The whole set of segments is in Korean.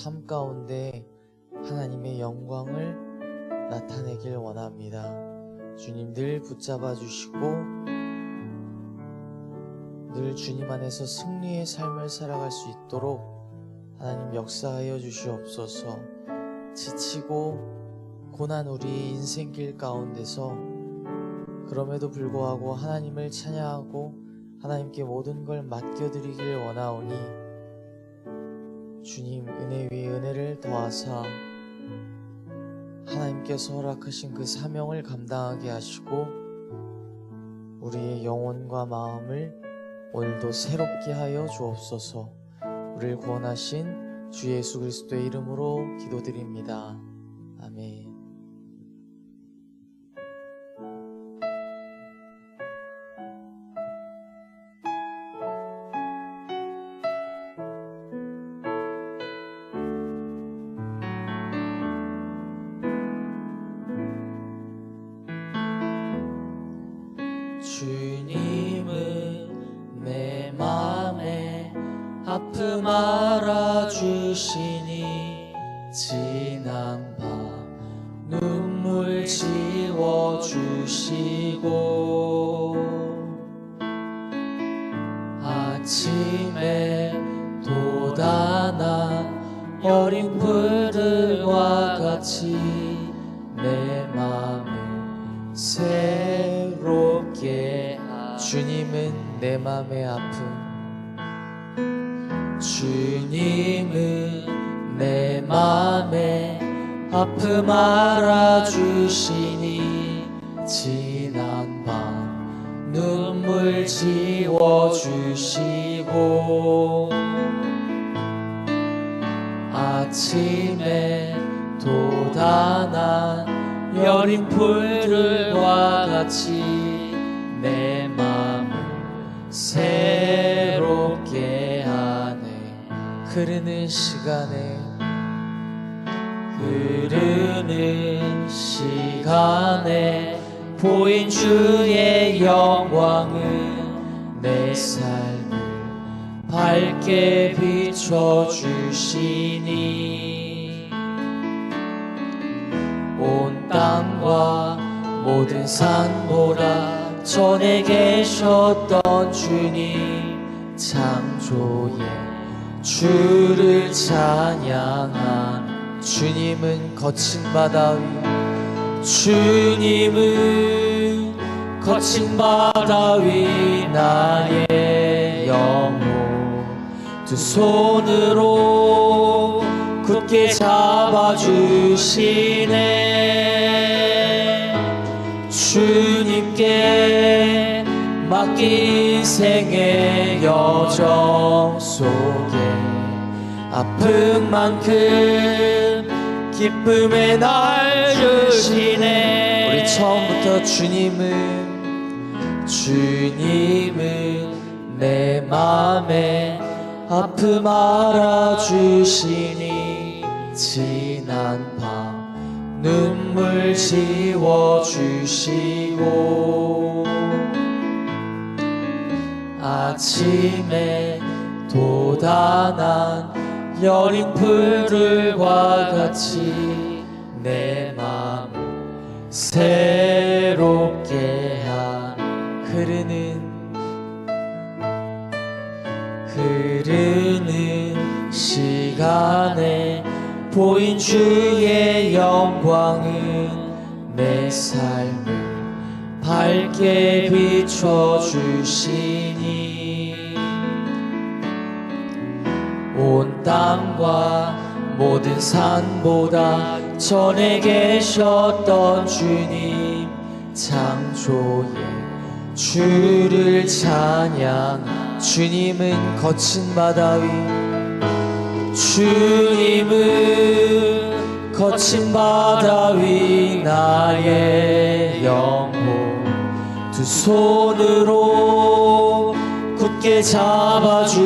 삶 가운데 하나님의 영광을 나타내길 원합니다. 주님 늘 붙잡아 주시고 늘 주님 안에서 승리의 삶을 살아갈 수 있도록 하나님 역사하여 주시옵소서. 지치고 고난 우리 인생길 가운데서 그럼에도 불구하고 하나님을 찬양하고 하나님께 모든 걸 맡겨드리길 원하오니 주님 은혜 위에 은혜를 더하사 하나님께서 허락하신 그 사명을 감당하게 하시고 우리의 영혼과 마음을 오늘도 새롭게 하여 주옵소서. 우리를 구원하신 주 예수 그리스도의 이름으로 기도드립니다. 아멘. 주님은 내 맘에 아픔 알아주시니 지난 밤 눈물 지워주시고 아침에 돋아난 여린 푸들과 같이 내 맘을 새롭게 주님은 내 맘의 아픔 주님은 내 맘에 아픔 알아주시니 지난 밤 눈물 지워주시고 아침에 돋아난 여린 풀들과 같이 내 맘을 새롭게 하네. 흐르는 시간에 보인 주의 영광은 내 삶을 밝게 비춰주시니 온 땅과 모든 산보다 전에 계셨던 주님 창조의 주를 찬양한 주님은 거친 바다 위 주님은 거친 바다 위 나의 영혼 두 손으로 굳게 잡아주시네. 주님께 맡긴 생의 여정 속에 아픈 만큼 기쁨의 날 주시네. 우리 처음부터 주님은 내 맘에 아픔 알아주시니 지난 밤 눈물 지워주시고 아침에 돋아난 여린 풀들과 같이 내 맘을 새롭게 한 흐르는 시간에 보인 주의 영광은 내 삶을 밝게 비춰주시니 온 땅과 모든 산보다 전에 계셨던 주님 창조의 주를 찬양 주님은 거친 바다 위 주님은 거친 바다 위 나의 영혼 두 손으로 굳게 잡아주시네.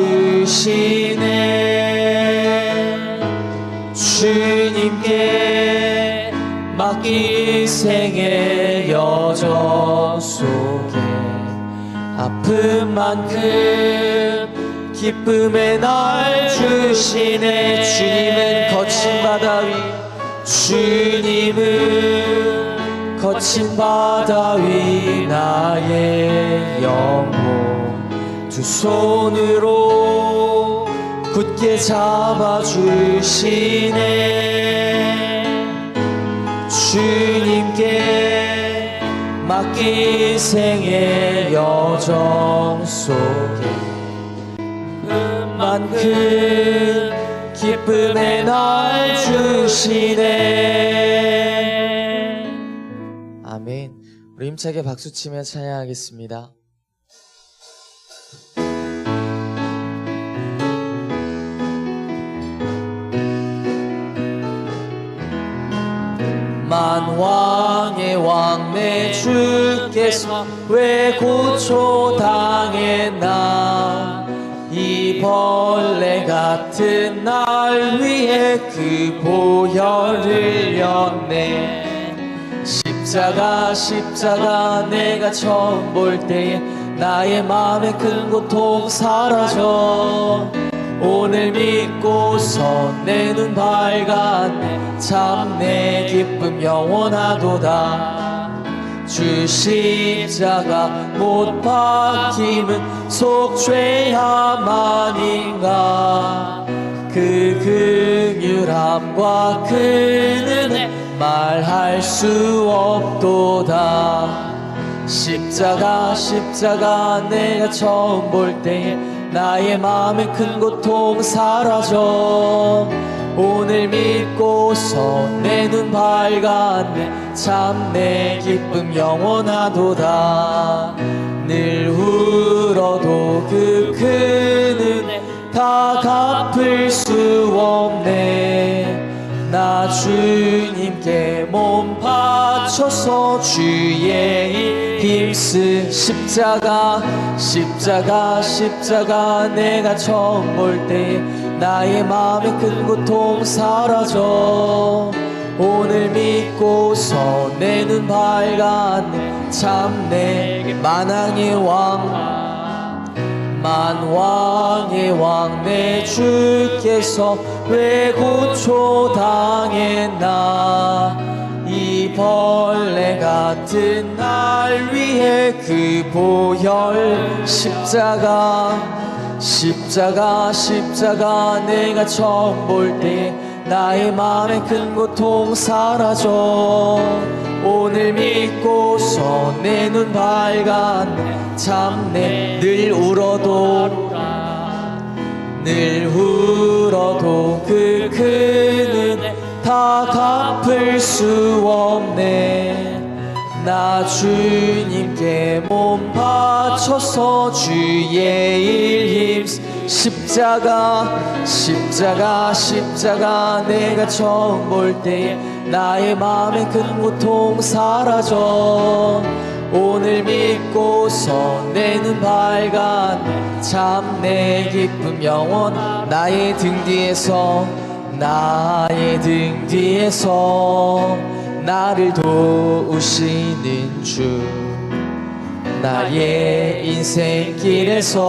주님께 맡긴 생의 여정 속에 아픈 만큼 기쁨의 날 주시네. 주님은 거친 바다 위 주님은 거친 바다 위 나의 영혼 두 손으로 굳게 잡아주시네 주님께 맡긴 생의 여정 속에 만큼 기쁨의 날 주시네. 아멘. 우리 힘차게 박수치며 찬양하겠습니다. 만왕의 왕 내 주께서 왜 고초 당했나 이 벌레 같은 날 위해 그 보혈을 흘렸네 십자가 내가 처음 볼 때에 나의 마음의 큰 고통 사라져 오늘 믿고서 내 눈 밝았네 참 내 기쁨 영원하도다 주 십자가 못 박힘은 속죄야만인가 그 긍휼함과 그 은혜 말할 수 없도다 십자가 내가 처음 볼 때에 나의 마음의 큰 고통 사라져 오늘 믿고서 내 눈 밝았네 참 내 기쁨 영원하도다 늘 울어도 그 큰 은혜 다 갚을 수 없네 나 주님께 몸 바쳐서 주의 일 힘쓰 십자가 내가 처음 볼 때 나의 마음의 큰 고통 사라져 오늘 믿고서 내 눈 밝았네 참 내 만왕의 왕 내 주께서 왜 고초 당했나 이 벌레 같은 날 위해 그 보혈 십자가 내가 처음 볼 때 나의 마음의 큰 고통 사라져 오늘 믿고서 내 눈 밝았네 참 내 늘 울어도 그 큰 은혜 다 갚을 수 없네 나 주님께 몸 바쳐서 주의 일 힘쓰 십자가 내가 처음 볼 때 나의 마음의 큰 고통 사라져 오늘 믿고서 내 눈 밝았네 참 내 기쁨 영원 나의 등 뒤에서 나를 도우시는 주 나의 인생길에서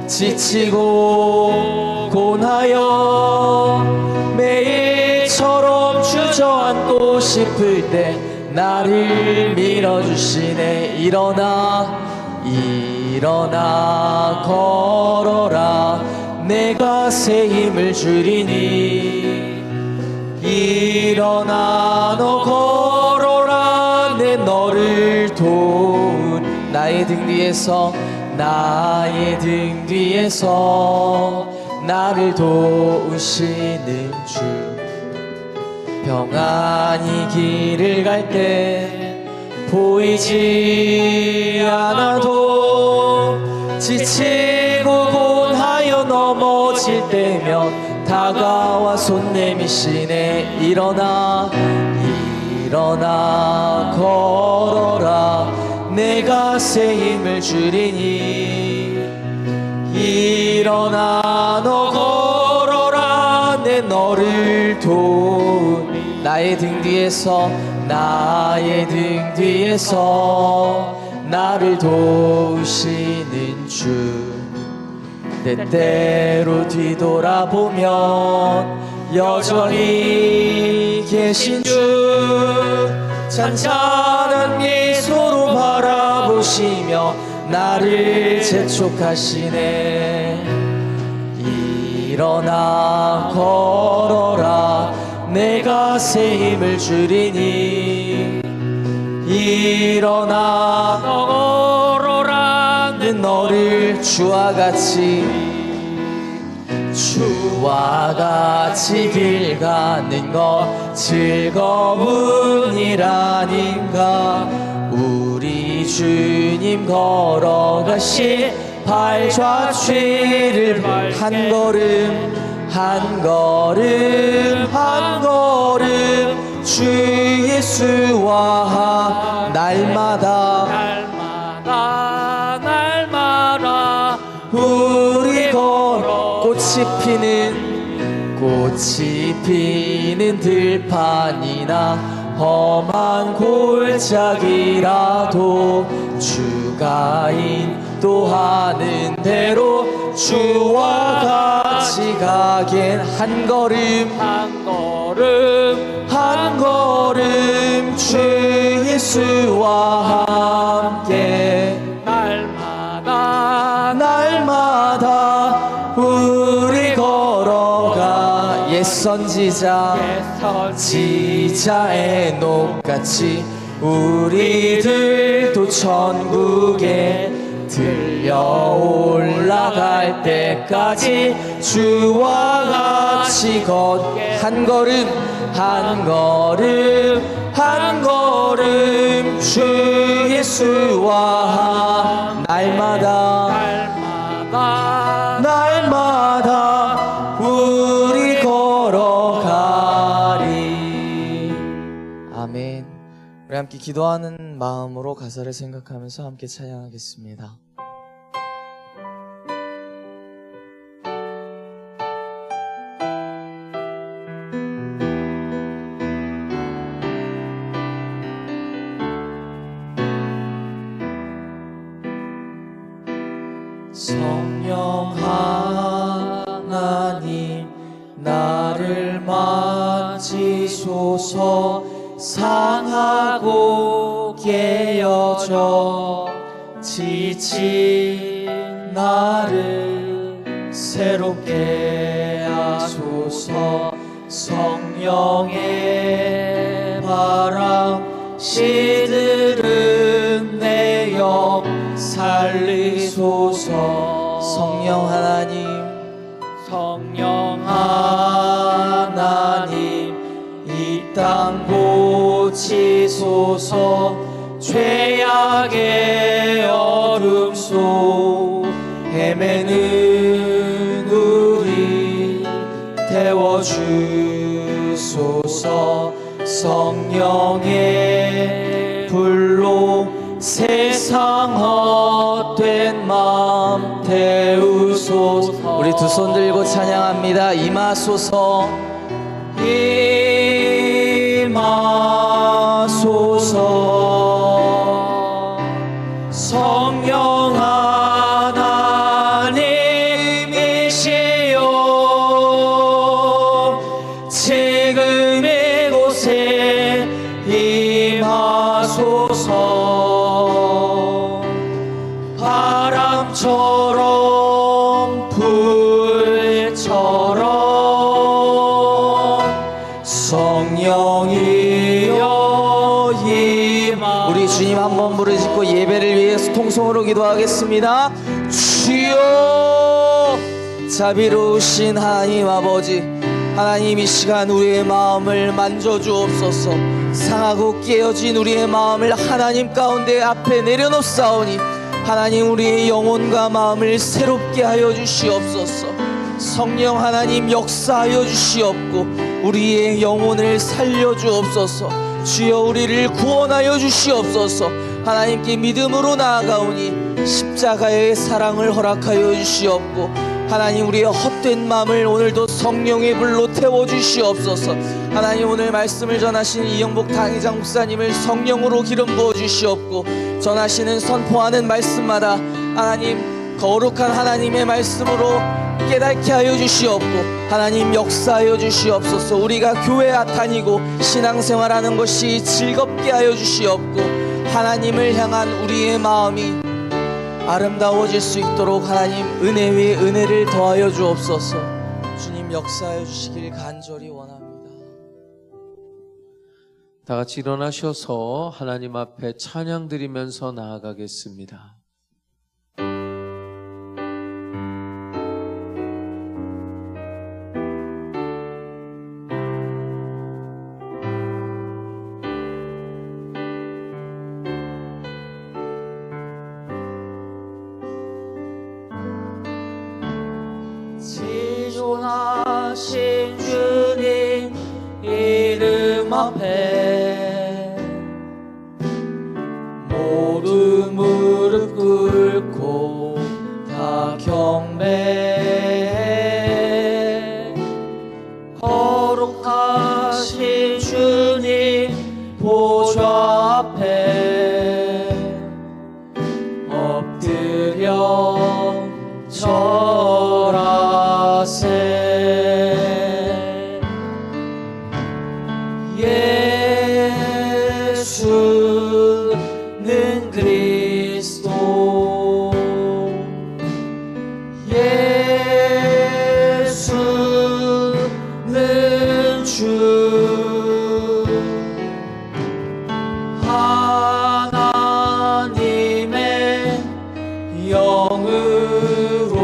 지치고 고나여 매일처럼 주저앉고 싶을 때 나를 밀어주시네 일어나 걸어라 내가 새 힘을 주리니 일어나 너 걸어라 내 너를 도운 나의 등 뒤에서 나를 도우시는 주 평안히 길을 갈 때 보이지 않아도 지치고 고나여 넘어질 때면 다가와 손 내미시네 일어나 걸어라 내가 새 힘을 주리니 일어나 너 걸어라 내 너를 도우니 나의 등 뒤에서 나를 도우시는 주 때때로 뒤돌아보면 여전히 계신 주 찬찬한 미소로 바라보시며 나를 재촉하시네. 일어나 걸어라 내가 새 힘을 주리니. 일어나 걸어라 너를 주와 같이 길 가는 것 즐거운 일 아닌가. 우리 주님 걸어가신 발자취를 한 걸음 한 걸음 한 걸음 주 예수와 날마다 우리 걸어 꽃이 피는 들판이나 험한 골짜기라도 주가 인도하는 대로 주와 같이 가겐 한 걸음 한 걸음 주 예수와 함께 날마다 우리 걸어가. 옛 선지자의 녹같이 우리들도 천국에 들려 올라갈 때까지 주와 같이 한 걸음 한 걸음 한 걸음 주 예수와 날마다 우리 걸어가리. 아멘. 우리 함께 기도하는 마음으로 가사를 생각하면서 함께 찬양하겠습니다. 성령 하나님 나를 만지소서. 상하고 깨어져 지친 나를 새롭게 하소서. 성령의 바람 시들은 내 영 살리소서. 성령 하나님 이 땅 고치소서. 죄악의 얼음 속 헤매는 우리 태워주소서. 성령의 불로 세상 헛된 마음 태우소서. 우리 두 손 들고 찬양합니다. 임하소서 임하소서. 성령 하나님이시여 지금 이곳에 임하소서. 바람처럼 불처럼 성령이여 임하. 우리 주님 한번 부르짖고 예배를 위해서 통성으로 기도하겠습니다. 주여 자비로우신 하나님 아버지, 하나님 이 시간 우리의 마음을 만져주옵소서. 상하고 깨어진 우리의 마음을 하나님 가운데 앞에 내려놓사오니 하나님 우리의 영혼과 마음을 새롭게 하여 주시옵소서. 성령 하나님 역사하여 주시옵고 우리의 영혼을 살려주옵소서. 주여 우리를 구원하여 주시옵소서. 하나님께 믿음으로 나아가오니 십자가의 사랑을 허락하여 주시옵고 하나님 우리의 헛된 마음을 오늘도 성령의 불로 태워주시옵소서. 하나님 오늘 말씀을 전하신 이영복 당회장 목사님을 성령으로 기름 부어 주시옵고 전하시는 선포하는 말씀마다 하나님 거룩한 하나님의 말씀으로 깨닫게 하여 주시옵고 하나님 역사하여 주시옵소서. 우리가 교회 다니고 신앙생활하는 것이 즐겁게 하여 주시옵고 하나님을 향한 우리의 마음이 아름다워질 수 있도록 하나님 은혜 위에 은혜를 더하여 주옵소서. 주님 역사하여 주시길 간절히 원합니다. 다 같이 일어나셔서 하나님 앞에 찬양 드리면서 나아가겠습니다. 지존하신 주님 이름 앞에 모두 무릎 꿇고 다 경배해. 거룩하신 주님 보좌 앞에 엎드려 절하세. 예수는 그리스도, 예수는 주, 하나님의 영으로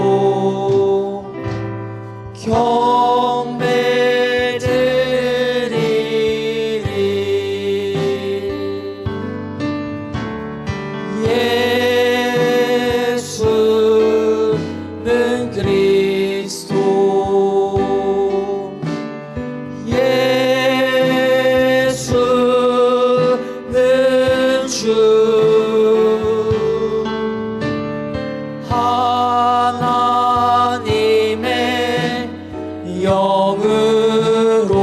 경배드리리. 예수는 그리스도, 예수는 주, 하나님의 영으로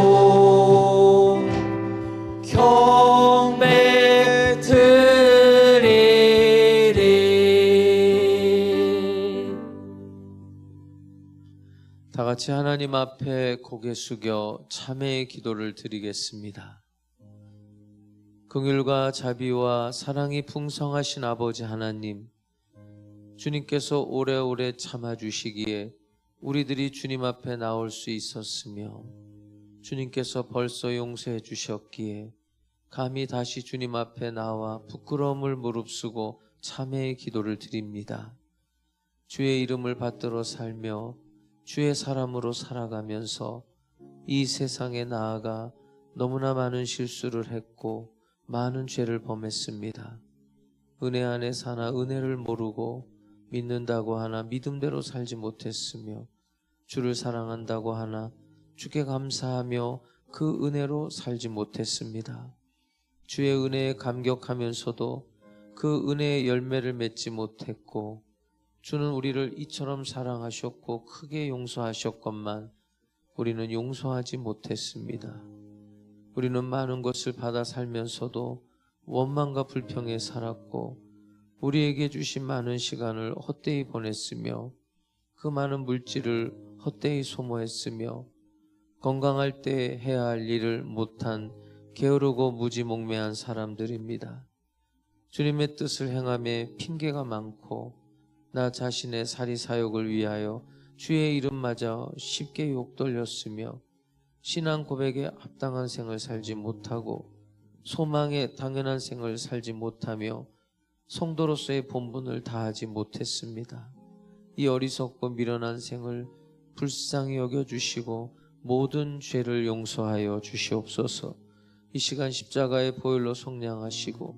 경배드리리. 다 같이 하나님 앞에 고개 숙여 참회의 기도를 드리겠습니다. 긍휼과 자비와 사랑이 풍성하신 아버지 하나님, 주님께서 오래오래 참아주시기에 우리들이 주님 앞에 나올 수 있었으며 주님께서 벌써 용서해 주셨기에 감히 다시 주님 앞에 나와 부끄러움을 무릅쓰고 참회의 기도를 드립니다. 주의 이름을 받들어 살며 주의 사람으로 살아가면서 이 세상에 나아가 너무나 많은 실수를 했고 많은 죄를 범했습니다. 은혜 안에 사나 은혜를 모르고 믿는다고 하나 믿음대로 살지 못했으며 주를 사랑한다고 하나 주께 감사하며 그 은혜로 살지 못했습니다. 주의 은혜에 감격하면서도 그 은혜의 열매를 맺지 못했고 주는 우리를 이처럼 사랑하셨고 크게 용서하셨건만 우리는 용서하지 못했습니다. 우리는 많은 것을 받아 살면서도 원망과 불평에 살았고 우리에게 주신 많은 시간을 헛되이 보냈으며 그 많은 물질을 헛되이 소모했으며 건강할 때 해야 할 일을 못한 게으르고 무지몽매한 사람들입니다. 주님의 뜻을 행함에 핑계가 많고 나 자신의 사리사욕을 위하여 주의 이름마저 쉽게 욕돌렸으며 신앙 고백에 합당한 생을 살지 못하고 소망에 당연한 생을 살지 못하며 성도로서의 본분을 다하지 못했습니다. 이 어리석고 미련한 생을 불쌍히 여겨주시고 모든 죄를 용서하여 주시옵소서. 이 시간 십자가의 보혈로 속량하시고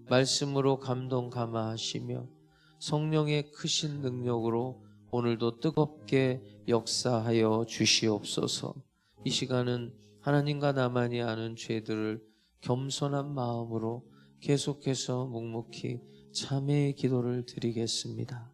말씀으로 감동 감화하시며 성령의 크신 능력으로 오늘도 뜨겁게 역사하여 주시옵소서. 이 시간은 하나님과 나만이 아는 죄들을 겸손한 마음으로 계속해서 묵묵히 참회의 기도를 드리겠습니다.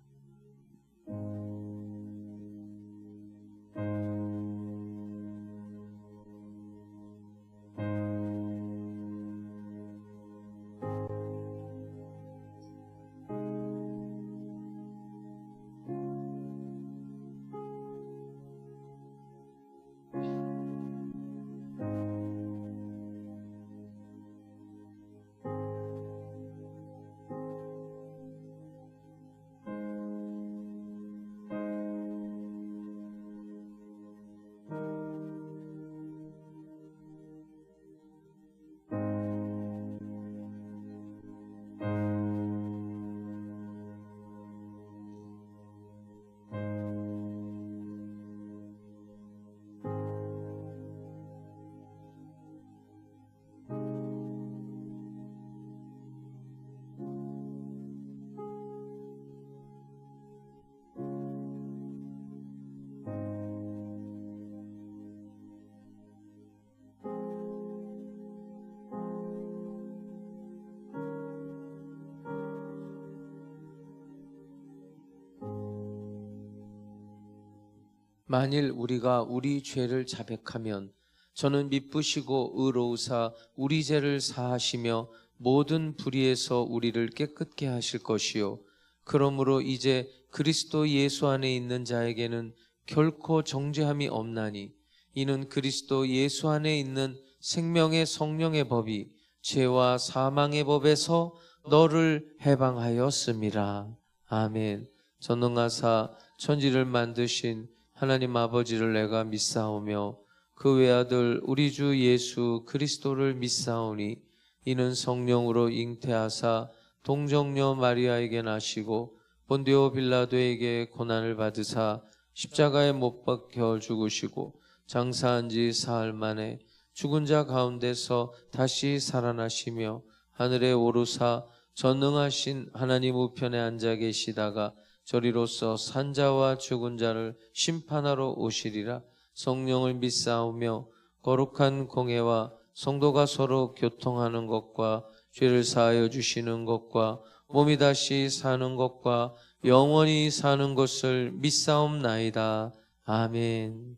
만일 우리가 우리 죄를 자백하면 저는 미쁘시고 의로우사 우리 죄를 사하시며 모든 불의에서 우리를 깨끗게 하실 것이요 그러므로 이제 그리스도 예수 안에 있는 자에게는 결코 정죄함이 없나니 이는 그리스도 예수 안에 있는 생명의 성령의 법이 죄와 사망의 법에서 너를 해방하였음이라. 아멘. 전능하사 천지를 만드신 하나님 아버지를 내가 믿사오며 그 외아들 우리 주 예수 그리스도를 믿사오니 이는 성령으로 잉태하사 동정녀 마리아에게 나시고 본디오 빌라도에게 고난을 받으사 십자가에 못 박혀 죽으시고 장사한 지 사흘 만에 죽은 자 가운데서 다시 살아나시며 하늘에 오르사 전능하신 하나님 우편에 앉아 계시다가 저리로서 산자와 죽은 자를 심판하러 오시리라. 성령을 믿사오며 거룩한 공회와 성도가 서로 교통하는 것과 죄를 사하여 주시는 것과 몸이 다시 사는 것과 영원히 사는 것을 믿사옵나이다. 아멘.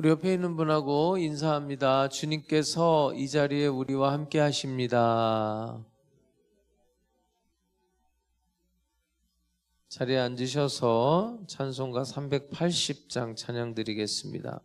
우리 옆에 있는 분하고 인사합니다. 주님께서 이 자리에 우리와 함께 하십니다. 자리에 앉으셔서 찬송가 380장 찬양 드리겠습니다.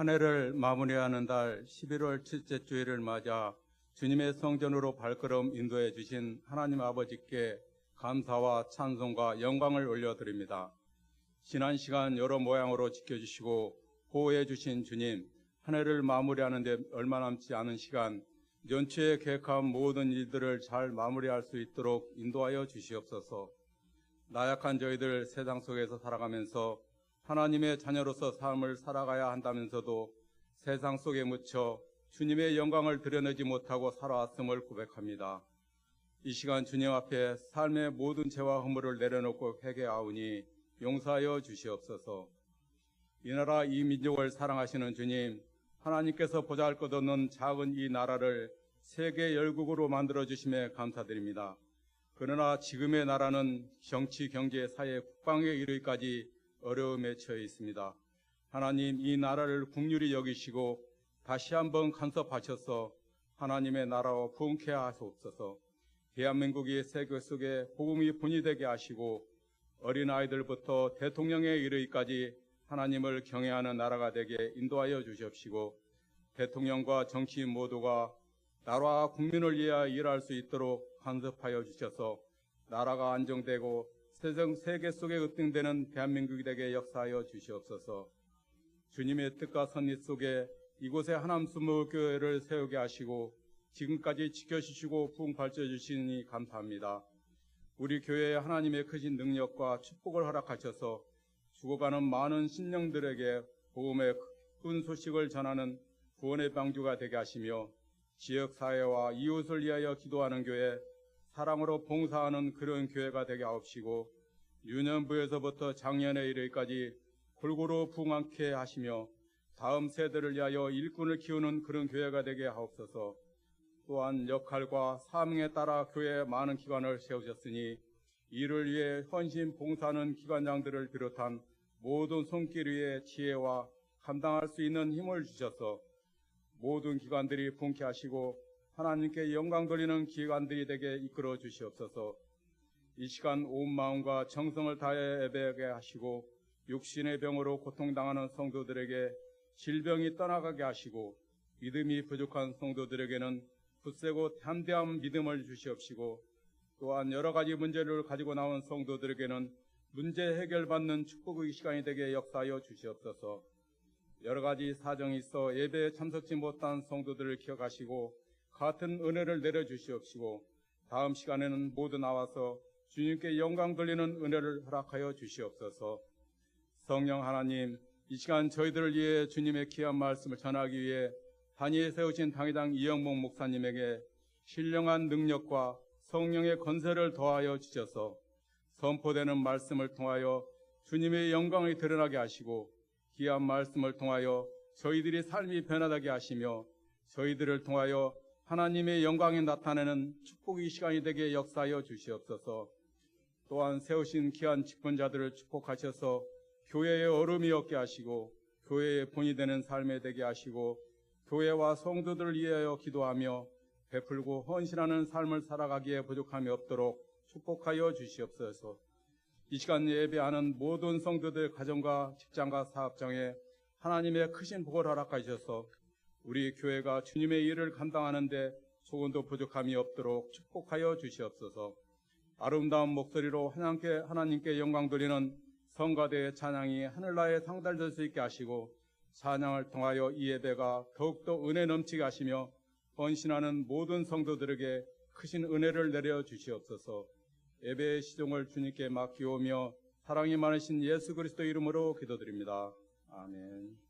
한 해를 마무리하는 달 11월 첫째 주일을 맞아 주님의 성전으로 발걸음 인도해 주신 하나님 아버지께 감사와 찬송과 영광을 올려드립니다. 지난 시간 여러 모양으로 지켜주시고 보호해 주신 주님, 한 해를 마무리하는 데 얼마 남지 않은 시간 연초에 계획한 모든 일들을 잘 마무리할 수 있도록 인도하여 주시옵소서. 나약한 저희들 세상 속에서 살아가면서 하나님의 자녀로서 삶을 살아가야 한다면서도 세상 속에 묻혀 주님의 영광을 드러내지 못하고 살아왔음을 고백합니다. 이 시간 주님 앞에 삶의 모든 죄와 허물을 내려놓고 회개하오니 용서하여 주시옵소서. 이 나라 이 민족을 사랑하시는 주님, 하나님께서 보잘것없는 작은 이 나라를 세계 열국으로 만들어주심에 감사드립니다. 그러나 지금의 나라는 정치, 경제, 사회, 국방에 이르기까지 어려움에 처해 있습니다. 하나님, 이 나라를 긍휼히 여기시고 다시 한번 간섭하셔서 하나님의 나라와 부흥케 하소서. 대한민국이 세계 속에 복음이 분이되게 하시고 어린아이들부터 대통령에 이르기까지 하나님을 경외하는 나라가 되게 인도하여 주시옵시고, 대통령과 정치인 모두가 나라와 국민을 위하여 일할 수 있도록 간섭하여 주셔서 나라가 안정되고 세계 속에 으뜸되는 대한민국이 되게 역사하여 주시옵소서. 주님의 뜻과 선리 속에 이곳에 하나님 수목교회를 세우게 하시고 지금까지 지켜주시고 부흥 발전해 주시니 감사합니다. 우리 교회에 하나님의 크신 능력과 축복을 허락하셔서 죽어가는 많은 신령들에게 복음의 큰 소식을 전하는 구원의 방주가 되게 하시며, 지역사회와 이웃을 위하여 기도하는 교회, 사랑으로 봉사하는 그런 교회가 되게 하옵시고, 유년부에서부터 장년에 이르기까지 골고루 부흥하게 하시며 다음 세대를 위하여 일꾼을 키우는 그런 교회가 되게 하옵소서. 또한 역할과 사명에 따라 교회에 많은 기관을 세우셨으니 이를 위해 헌신 봉사하는 기관장들을 비롯한 모든 손길 위에 지혜와 감당할 수 있는 힘을 주셔서 모든 기관들이 부흥케 하시고 하나님께 영광 돌리는 기관들이 되게 이끌어 주시옵소서. 이 시간 온 마음과 정성을 다해 예배하게 하시고 육신의 병으로 고통당하는 성도들에게 질병이 떠나가게 하시고 믿음이 부족한 성도들에게는 굳세고 담대한 믿음을 주시옵시고, 또한 여러 가지 문제를 가지고 나온 성도들에게는 문제 해결받는 축복의 시간이 되게 역사하여 주시옵소서. 여러 가지 사정이 있어 예배에 참석지 못한 성도들을 기억하시고 같은 은혜를 내려주시옵시고, 다음 시간에는 모두 나와서 주님께 영광 돌리는 은혜를 허락하여 주시옵소서. 성령 하나님, 이 시간 저희들을 위해 주님의 귀한 말씀을 전하기 위해 단위에 세우신 당회장 이영목 목사님에게 신령한 능력과 성령의 건설을 더하여 주셔서 선포되는 말씀을 통하여 주님의 영광이 드러나게 하시고, 귀한 말씀을 통하여 저희들이 삶이 변화되게 하시며 저희들을 통하여 하나님의 영광이 나타내는 축복의 시간이 되게 역사하여 주시옵소서. 또한 세우신 귀한 직분자들을 축복하셔서 교회의 얼음이 없게 하시고 교회의 본이 되는 삶에 되게 하시고 교회와 성도들을 위하여 기도하며 베풀고 헌신하는 삶을 살아가기에 부족함이 없도록 축복하여 주시옵소서. 이 시간 예배하는 모든 성도들 가정과 직장과 사업장에 하나님의 크신 복을 허락하셔서 우리 교회가 주님의 일을 감당하는데 조금도 부족함이 없도록 축복하여 주시옵소서. 아름다운 목소리로 하나님께 영광 돌리는 성가대의 찬양이 하늘나라에 상달될 수 있게 하시고, 찬양을 통하여 이 예배가 더욱더 은혜 넘치게 하시며 헌신하는 모든 성도들에게 크신 은혜를 내려 주시옵소서. 예배의 시종을 주님께 맡기오며 사랑이 많으신 예수 그리스도 이름으로 기도드립니다. 아멘.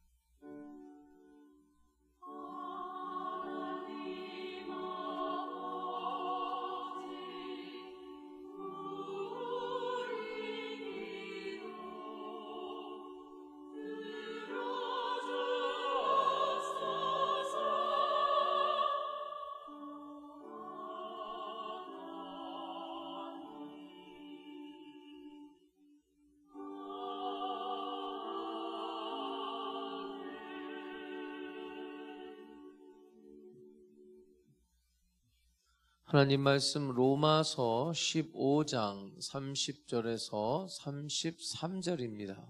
하나님 말씀 로마서 15장 30절에서 33절입니다.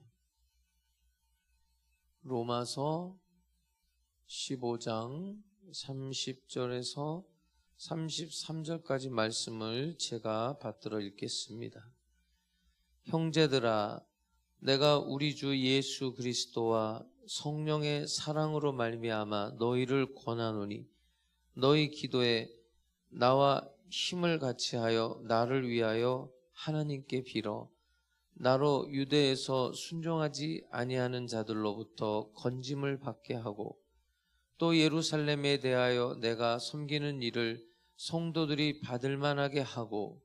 로마서 15장 30절에서 33절까지 말씀을 제가 받들어 읽겠습니다. 형제들아, 내가 우리 주 예수 그리스도와 성령의 사랑으로 말미암아 너희를 권하노니 너희 기도에 나와 힘을 같이하여 나를 위하여 하나님께 빌어 나로 유대에서 순종하지 아니하는 자들로부터 건짐을 받게 하고 또 예루살렘에 대하여 내가 섬기는 일을 성도들이 받을 만하게 하고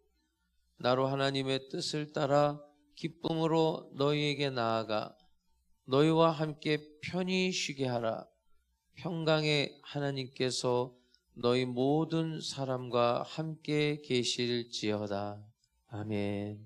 나로 하나님의 뜻을 따라 기쁨으로 너희에게 나아가 너희와 함께 편히 쉬게 하라. 평강의 하나님께서 너희 모든 사람과 함께 계실지어다. 아멘.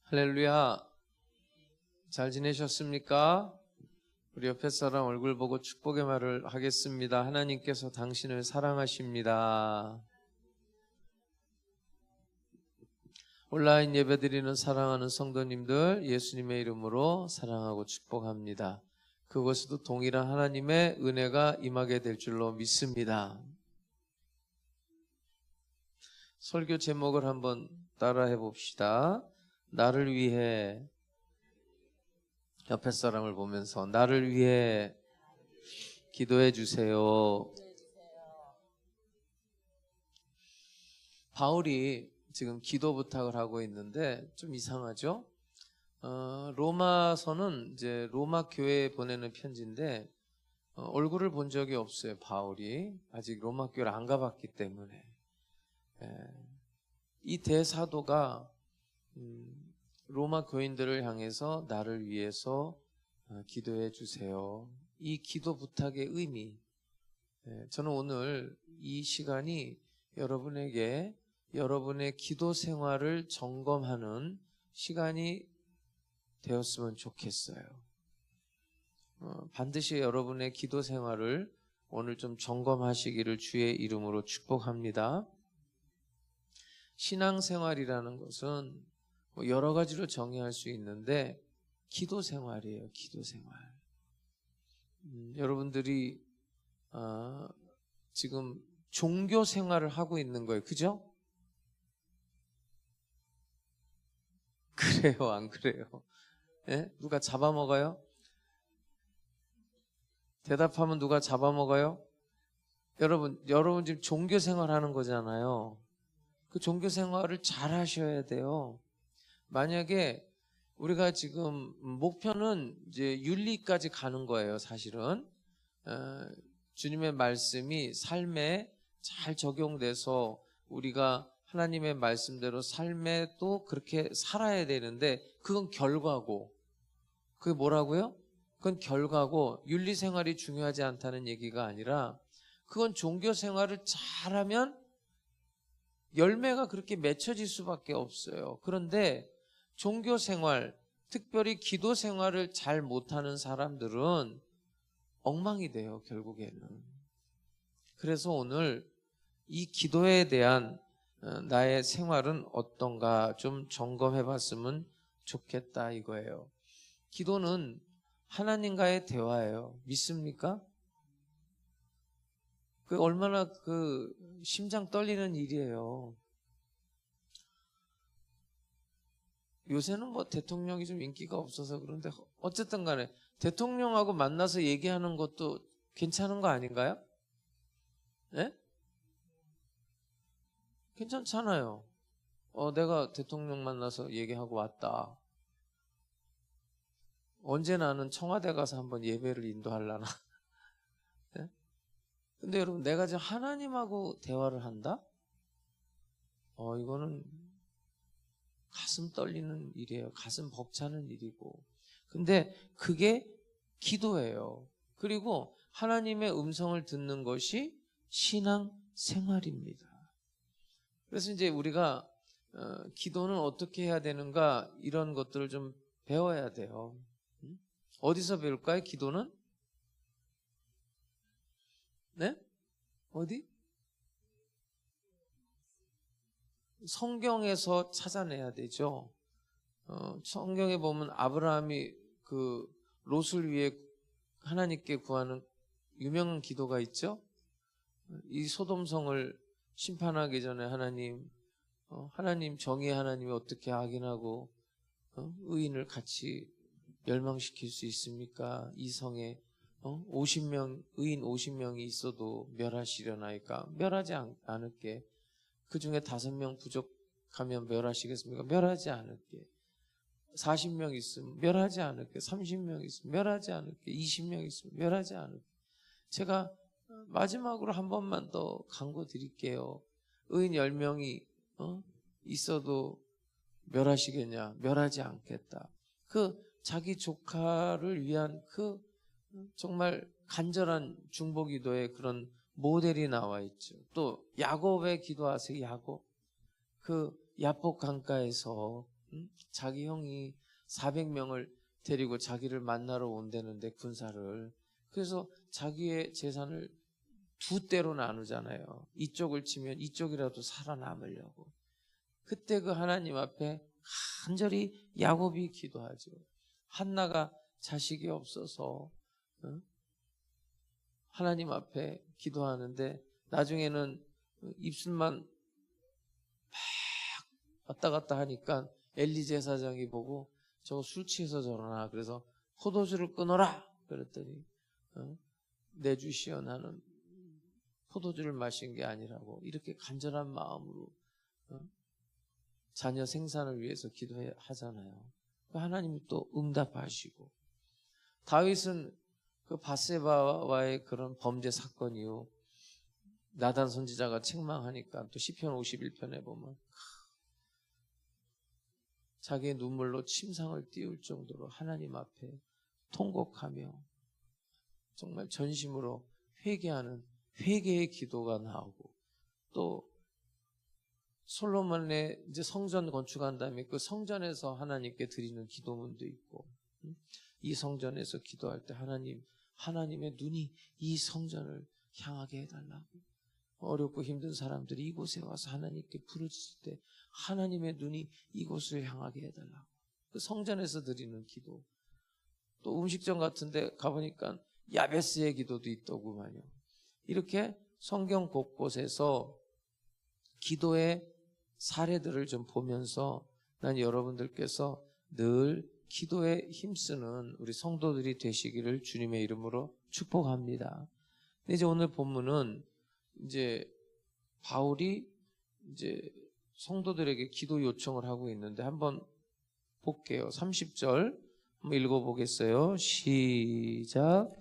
할렐루야. 잘 지내셨습니까? 우리 옆에 사람 얼굴 보고 축복의 말을 하겠습니다. 하나님께서 당신을 사랑하십니다. 온라인 예배드리는 사랑하는 성도님들, 예수님의 이름으로 사랑하고 축복합니다. 그것에도 동일한 하나님의 은혜가 임하게 될 줄로 믿습니다. 설교 제목을 한번 따라해 봅시다. 나를 위해, 옆에 사람을 보면서 나를 위해 기도해 주세요. 바울이 지금 기도 부탁을 하고 있는데 좀 이상하죠? 로마서는 이제 로마 교회에 보내는 편지인데 얼굴을 본 적이 없어요. 바울이 아직 로마 교회를 안 가봤기 때문에. 이 대사도가 로마 교인들을 향해서 나를 위해서 기도해 주세요. 이 기도 부탁의 의미, 저는 오늘 이 시간이 여러분에게 여러분의 기도 생활을 점검하는 시간이 되었으면 좋겠어요. 반드시 여러분의 기도 생활을 오늘 좀 점검하시기를 주의 이름으로 축복합니다. 신앙생활이라는 것은 여러 가지로 정의할 수 있는데 기도 생활이에요. 기도 생활. 여러분들이 지금 종교 생활을 하고 있는 거예요. 그죠? 그래요? 안 그래요? 예? 누가 잡아먹어요? 대답하면 누가 잡아먹어요? 여러분 지금 종교 생활 하는 거잖아요. 그 종교 생활을 잘 하셔야 돼요. 만약에 우리가 지금 목표는 이제 윤리까지 가는 거예요, 사실은. 주님의 말씀이 삶에 잘 적용돼서 우리가 하나님의 말씀대로 삶에 또 그렇게 살아야 되는데 그건 결과고. 그게 뭐라고요? 그건 결과고 윤리 생활이 중요하지 않다는 얘기가 아니라 그건 종교 생활을 잘하면 열매가 그렇게 맺혀질 수밖에 없어요. 그런데 종교 생활, 특별히 기도 생활을 잘 못하는 사람들은 엉망이 돼요, 결국에는. 그래서 오늘 이 기도에 대한 나의 생활은 어떤가 좀 점검해 봤으면 좋겠다 이거예요. 기도는 하나님과의 대화예요. 믿습니까? 그 얼마나 그 심장 떨리는 일이에요. 요새는 뭐 대통령이 좀 인기가 없어서 그런데 어쨌든 간에 대통령하고 만나서 얘기하는 것도 괜찮은 거 아닌가요? 네? 괜찮잖아요. 내가 대통령 만나서 얘기하고 왔다. 언제 나는 청와대 가서 한번 예배를 인도하려나? 네? 근데 여러분, 내가 지금 하나님하고 대화를 한다? 이거는 가슴 떨리는 일이에요. 가슴 벅차는 일이고. 근데 그게 기도예요. 그리고 하나님의 음성을 듣는 것이 신앙 생활입니다. 그래서 이제 우리가 기도는 어떻게 해야 되는가 이런 것들을 좀 배워야 돼요. 어디서 배울까요? 기도는? 네? 어디? 성경에서 찾아내야 되죠. 성경에 보면 아브라함이 그 롯을 위해 하나님께 구하는 유명한 기도가 있죠. 이 소돔성을 심판하기 전에 하나님 정의의 하나님이 어떻게 악인하고 의인을 같이 멸망시킬 수 있습니까? 이 성에 50명 의인 50명이 있어도 멸하시려나이까? 멸하지 않을게. 그 중에 5명 부족하면 멸하시겠습니까? 멸하지 않을게. 40명 있으면 멸하지 않을게. 30명 있으면 멸하지 않을게. 20명 있으면 멸하지 않을게. 제가 마지막으로 한 번만 더 강구 드릴게요. 의인 10명이 있어도 멸하시겠냐? 멸하지 않겠다. 그 자기 조카를 위한 그 정말 간절한 중보기도의 그런 모델이 나와 있죠. 또 야곱의 기도하세요. 야곱. 그 야복 강가에서 자기 형이 400명을 데리고 자기를 만나러 온다는데 군사를. 그래서 자기의 재산을 두 대로 나누잖아요. 이쪽을 치면 이쪽이라도 살아남으려고. 그때 그 하나님 앞에 간절히 야곱이 기도하죠. 한나가 자식이 없어서 하나님 앞에 기도하는데 나중에는 입술만 막 왔다 갔다 하니까 엘리 제사장이 보고 저거 술 취해서 저러나. 그래서 포도주를 끊어라 그랬더니 내주시어 나는 포도주를 마신 게 아니라고 이렇게 간절한 마음으로 자녀 생산을 위해서 기도하잖아요. 하나님이 또 응답하시고, 다윗은 그 바세바와의 그런 범죄 사건 이후 나단 선지자가 책망하니까 또 시편 51편에 보면 자기의 눈물로 침상을 띄울 정도로 하나님 앞에 통곡하며 정말 전심으로 회개하는 회개의 기도가 나오고, 또 솔로몬의 이제 성전 건축한 다음에 그 성전에서 하나님께 드리는 기도문도 있고, 이 성전에서 기도할 때 하나님의 눈이 이 성전을 향하게 해달라고. 어렵고 힘든 사람들이 이곳에 와서 하나님께 부르짖을 때 하나님의 눈이 이곳을 향하게 해달라고. 그 성전에서 드리는 기도. 또 음식점 같은 데 가보니까 야베스의 기도도 있더구만요. 이렇게 성경 곳곳에서 기도의 사례들을 좀 보면서 난 여러분들께서 늘 기도에 힘쓰는 우리 성도들이 되시기를 주님의 이름으로 축복합니다. 근데 이제 오늘 본문은 이제 바울이 이제 성도들에게 기도 요청을 하고 있는데 한번 볼게요. 30절 한번 읽어보겠어요. 시작.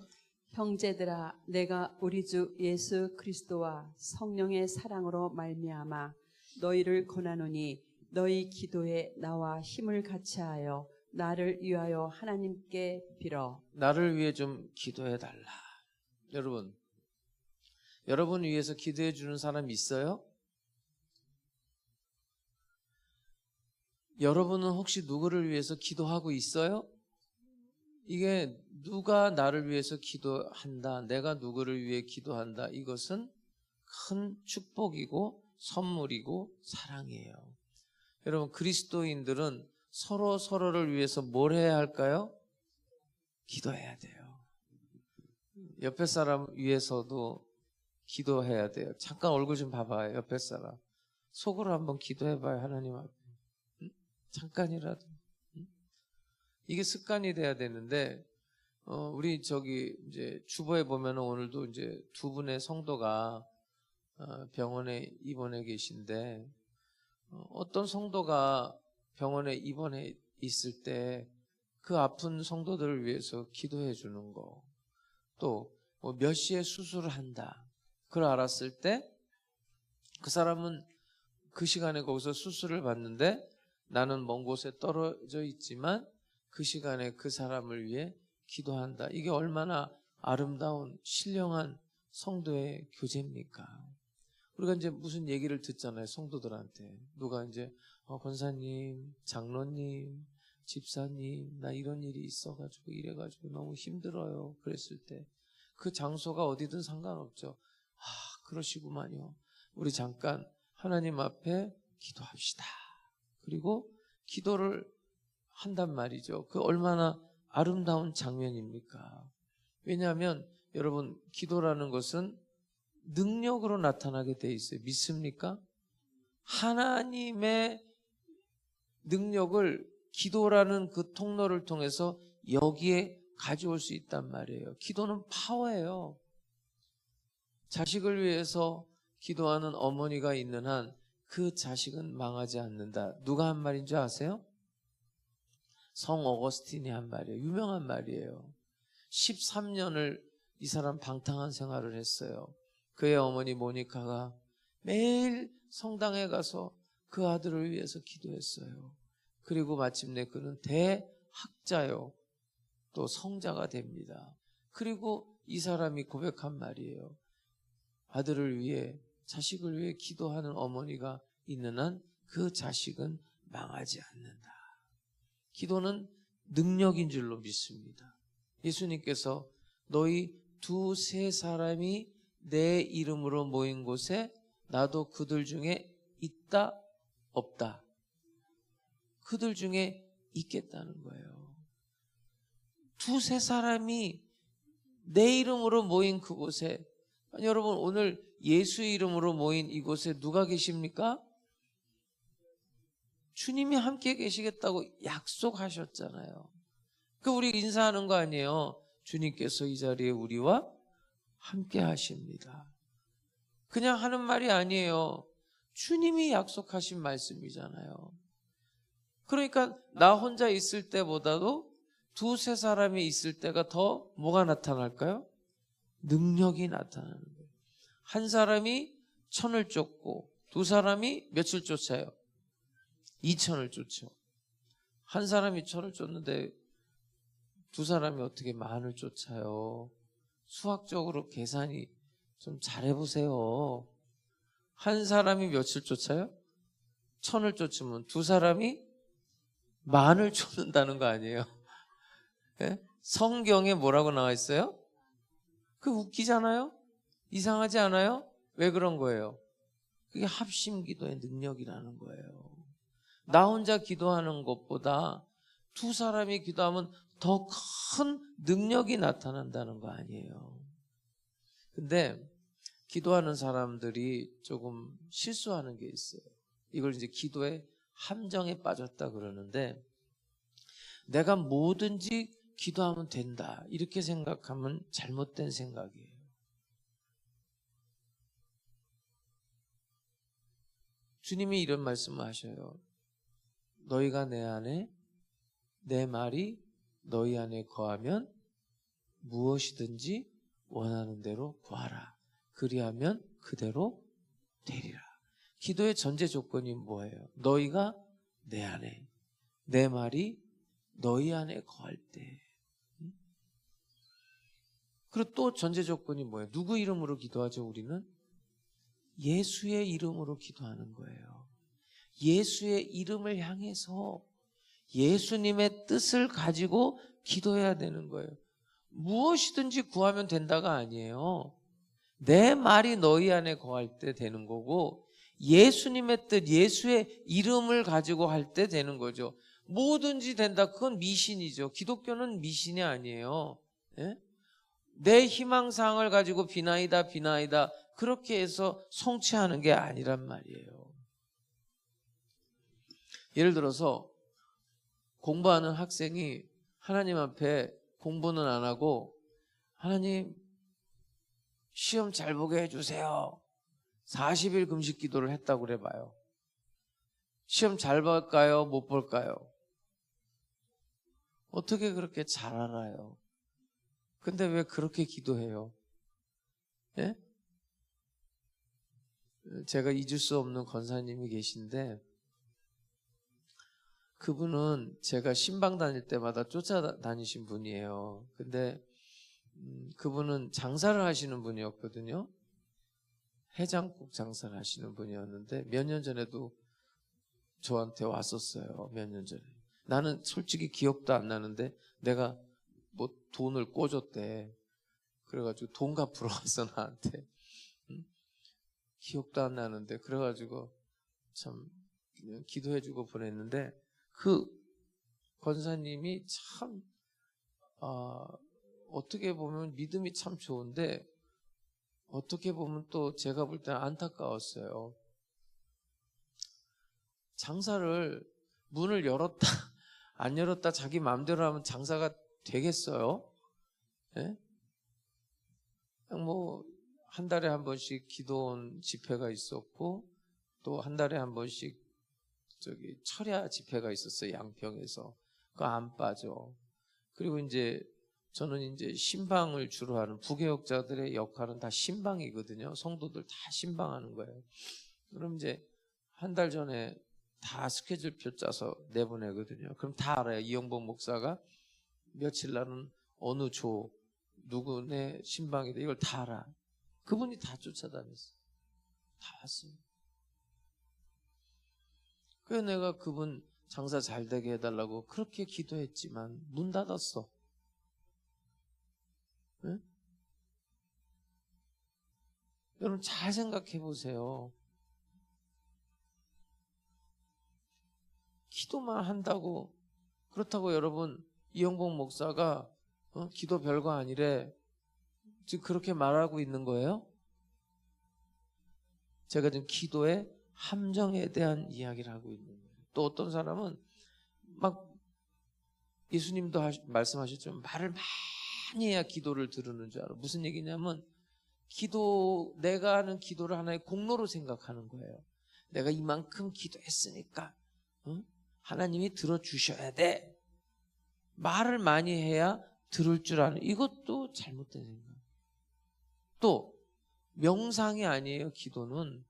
형제들아, 내가 우리 주 예수 그리스도와 성령의 사랑으로 말미암아 너희를 권하노니 너희 기도에 나와 힘을 같이하여 나를 위하여 하나님께 빌어. 나를 위해 좀 기도해달라. 여러분 위해서 기도해 주는 사람 있어요? 여러분은 혹시 누구를 위해서 기도하고 있어요? 이게 누가 나를 위해서 기도한다, 내가 누구를 위해 기도한다, 이것은 큰 축복이고 선물이고 사랑이에요. 여러분, 그리스도인들은 서로를 위해서 뭘 해야 할까요? 기도해야 돼요. 옆에 사람 위해서도 기도해야 돼요. 잠깐 얼굴 좀 봐봐요. 옆에 사람 속으로 한번 기도해봐요. 하나님 앞에 잠깐이라도. 이게 습관이 돼야 되는데, 우리 이제 주보에 보면은 오늘도 이제 두 분의 성도가 병원에 입원해 계신데, 어떤 성도가 병원에 입원해 있을 때 그 아픈 성도들을 위해서 기도해 주는 거, 또 몇 시에 수술을 한다, 그걸 알았을 때 그 사람은 그 시간에 거기서 수술을 받는데 나는 먼 곳에 떨어져 있지만 그 시간에 그 사람을 위해 기도한다. 이게 얼마나 아름다운 신령한 성도의 교제입니까? 우리가 이제 무슨 얘기를 듣잖아요. 성도들한테 누가 이제 권사님, 장로님, 집사님, 나 이런 일이 있어가지고 이래가지고 너무 힘들어요. 그랬을 때 그 장소가 어디든 상관없죠. 그러시구만요. 우리 잠깐 하나님 앞에 기도합시다. 그리고 기도를 한단 말이죠. 그 얼마나 아름다운 장면입니까? 왜냐하면 여러분, 기도라는 것은 능력으로 나타나게 돼 있어요. 믿습니까? 하나님의 능력을 기도라는 그 통로를 통해서 여기에 가져올 수 있단 말이에요. 기도는 파워예요. 자식을 위해서 기도하는 어머니가 있는 한 그 자식은 망하지 않는다. 누가 한 말인 줄 아세요? 성 어거스틴이 한 말이에요. 유명한 말이에요. 13년을 이 사람 방탕한 생활을 했어요. 그의 어머니 모니카가 매일 성당에 가서 그 아들을 위해서 기도했어요. 그리고 마침내 그는 대학자요, 또 성자가 됩니다. 그리고 이 사람이 고백한 말이에요. 아들을 위해, 자식을 위해 기도하는 어머니가 있는 한 그 자식은 망하지 않는다. 기도는 능력인 줄로 믿습니다. 예수님께서 너희 두세 사람이 내 이름으로 모인 곳에 나도 그들 중에 있다 없다. 그들 중에 있겠다는 거예요. 두세 사람이 내 이름으로 모인 그곳에, 아니, 여러분 오늘 예수 이름으로 모인 이곳에 누가 계십니까? 주님이 함께 계시겠다고 약속하셨잖아요. 그 우리 인사하는 거 아니에요. 주님께서 이 자리에 우리와 함께 하십니다. 그냥 하는 말이 아니에요. 주님이 약속하신 말씀이잖아요. 그러니까 나 혼자 있을 때보다도 두세 사람이 있을 때가 더 뭐가 나타날까요? 능력이 나타나는 거예요. 한 사람이 1000을 쫓고 두 사람이 몇을 쫓아요? 2000을 쫓죠. 한 사람이 1000을 쫓는데 두 사람이 어떻게 10,000을 쫓아요? 수학적으로 계산이 좀 잘해보세요. 한 사람이 몇을 쫓아요? 1000을 쫓으면 두 사람이 10,000을 쫓는다는 거 아니에요? 네? 성경에 뭐라고 나와 있어요? 그 웃기잖아요? 이상하지 않아요? 왜 그런 거예요? 그게 합심 기도의 능력이라는 거예요. 나 혼자 기도하는 것보다 두 사람이 기도하면 더 큰 능력이 나타난다는 거 아니에요. 근데 기도하는 사람들이 조금 실수하는 게 있어요. 이걸 이제 기도의 함정에 빠졌다 그러는데, 내가 뭐든지 기도하면 된다 이렇게 생각하면 잘못된 생각이에요. 주님이 이런 말씀을 하셔요. 너희가 내 안에, 내 말이 너희 안에 거하면 무엇이든지 원하는 대로 구하라. 그리하면 그대로 되리라. 기도의 전제 조건이 뭐예요? 너희가 내 안에, 내 말이 너희 안에 거할 때. 그리고 또 전제 조건이 뭐예요? 누구 이름으로 기도하죠, 우리는? 예수의 이름으로 기도하는 거예요. 예수의 이름을 향해서 예수님의 뜻을 가지고 기도해야 되는 거예요. 무엇이든지 구하면 된다가 아니에요. 내 말이 너희 안에 거할 때 되는 거고, 예수님의 뜻, 예수의 이름을 가지고 할 때 되는 거죠. 뭐든지 된다. 그건 미신이죠. 기독교는 미신이 아니에요. 예? 내 희망사항을 가지고 비나이다 비나이다 그렇게 해서 성취하는 게 아니란 말이에요. 예를 들어서 공부하는 학생이 하나님 앞에 공부는 안 하고, 하나님 시험 잘 보게 해주세요. 40일 금식 기도를 했다고 그래 봐요. 시험 잘 볼까요? 못 볼까요? 어떻게 그렇게 잘 알아요? 근데 왜 그렇게 기도해요? 예? 제가 잊을 수 없는 권사님이 계신데, 그분은 제가 신방 다닐 때마다 쫓아다니신 분이에요. 근데 그분은 장사를 하시는 분이었거든요. 해장국 장사를 하시는 분이었는데 몇 년 전에도 저한테 왔었어요. 몇 년 전에. 나는 솔직히 기억도 안 나는데 내가 뭐 돈을 꿔줬대. 그래가지고 돈 갚으러 왔어 나한테. 기억도 안 나는데 그래가지고 참 그냥 기도해주고 보냈는데, 그 권사님이 참 어떻게 보면 믿음이 참 좋은데 어떻게 보면 또 제가 볼 때는 안타까웠어요. 장사를 문을 열었다 안 열었다 자기 마음대로 하면 장사가 되겠어요? 예? 그냥 뭐 한 달에 한 번씩 기도원 집회가 있었고, 또 한 달에 한 번씩 철야 집회가 있었어요. 양평에서. 그거 안 빠져. 그리고 이제 저는 이제 신방을 주로 하는 부교역자들의 역할은 다 신방이거든요. 성도들 다 신방하는 거예요. 그럼 이제 한 달 전에 다 스케줄표 짜서 내보내거든요. 그럼 다 알아요. 이영복 목사가 며칠 날은 어느 조 누구네 신방이다 이걸 다 알아. 그분이 다 쫓아다녔어요. 다 왔어요. 그래서 내가 그분 장사 잘 되게 해달라고 그렇게 기도했지만 문 닫았어. 응? 여러분 잘 생각해 보세요. 기도만 한다고, 그렇다고 여러분 이영복 목사가 기도 별거 아니래 지금 그렇게 말하고 있는 거예요? 제가 지금 기도의 함정에 대한 이야기를 하고 있는 거예요. 또 어떤 사람은 막 예수님도 말씀하셨지만 말을 많이 해야 기도를 들으는 줄 알아. 무슨 얘기냐면 내가 하는 기도를 하나의 공로로 생각하는 거예요. 내가 이만큼 기도했으니까 하나님이 들어주셔야 돼. 말을 많이 해야 들을 줄 아는, 이것도 잘못된 생각. 또 명상이 아니에요. 기도는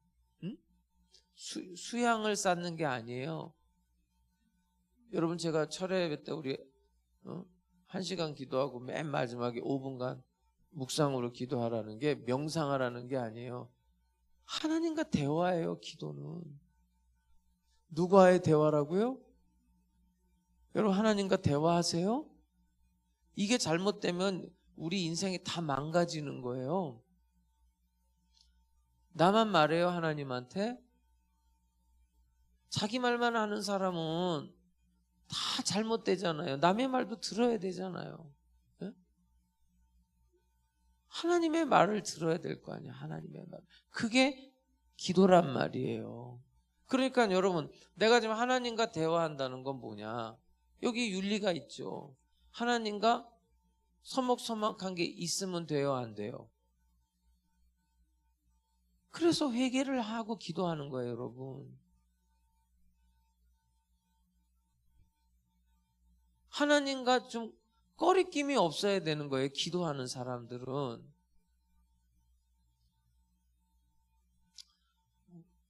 수양을 쌓는 게 아니에요. 여러분 제가 철회 예배 때 우리 1시간 기도하고 맨 마지막에 5분간 묵상으로 기도하라는 게 명상하라는 게 아니에요. 하나님과 대화예요. 기도는 누구와의 대화라고요? 여러분 하나님과 대화하세요? 이게 잘못되면 우리 인생이 다 망가지는 거예요. 나만 말해요. 하나님한테. 자기 말만 하는 사람은 다 잘못되잖아요. 남의 말도 들어야 되잖아요. 네? 하나님의 말을 들어야 될 거 아니에요. 하나님의 말. 그게 기도란 말이에요. 그러니까 여러분 내가 지금 하나님과 대화한다는 건 뭐냐? 여기 윤리가 있죠. 하나님과 서먹서먹한 게 있으면 돼요? 안 돼요? 그래서 회개를 하고 기도하는 거예요. 여러분. 하나님과 좀 꺼리낌이 없어야 되는 거예요. 기도하는 사람들은.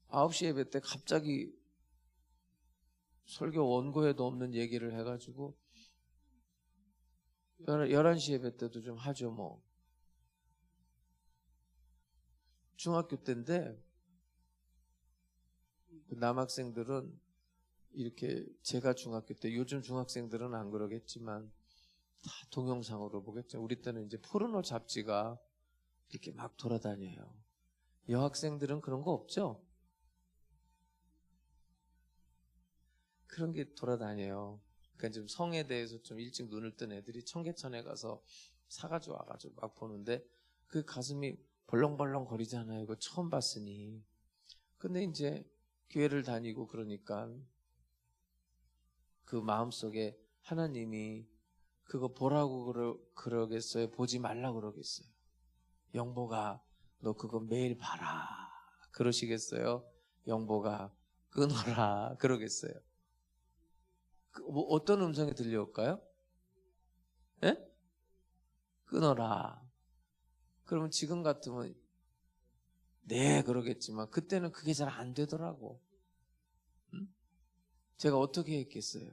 9시 예배 때 갑자기 설교 원고에도 없는 얘기를 해가지고 11시 예배 때도 좀 하죠 뭐. 중학교 때인데 남학생들은 이렇게, 제가 중학교 때, 요즘 중학생들은 안 그러겠지만 다 동영상으로 보겠죠. 우리 때는 이제 포르노 잡지가 이렇게 막 돌아다녀요. 여학생들은 그런 거 없죠? 그런 게 돌아다녀요. 그러니까 지금 성에 대해서 좀 일찍 눈을 뜬 애들이 청계천에 가서 사가지고 와가지고 막 보는데 그 가슴이 벌렁벌렁 거리잖아요. 이거 처음 봤으니. 근데 이제 교회를 다니고 그러니까 그 마음속에 하나님이 그거 보라고 그러겠어요? 보지 말라고 그러겠어요? 영보가 너 그거 매일 봐라 그러시겠어요? 영보가 끊어라 그러겠어요? 뭐 어떤 음성이 들려올까요? 예? 끊어라. 그러면 지금 같으면 네 그러겠지만 그때는 그게 잘 안 되더라고. 제가 어떻게 했겠어요?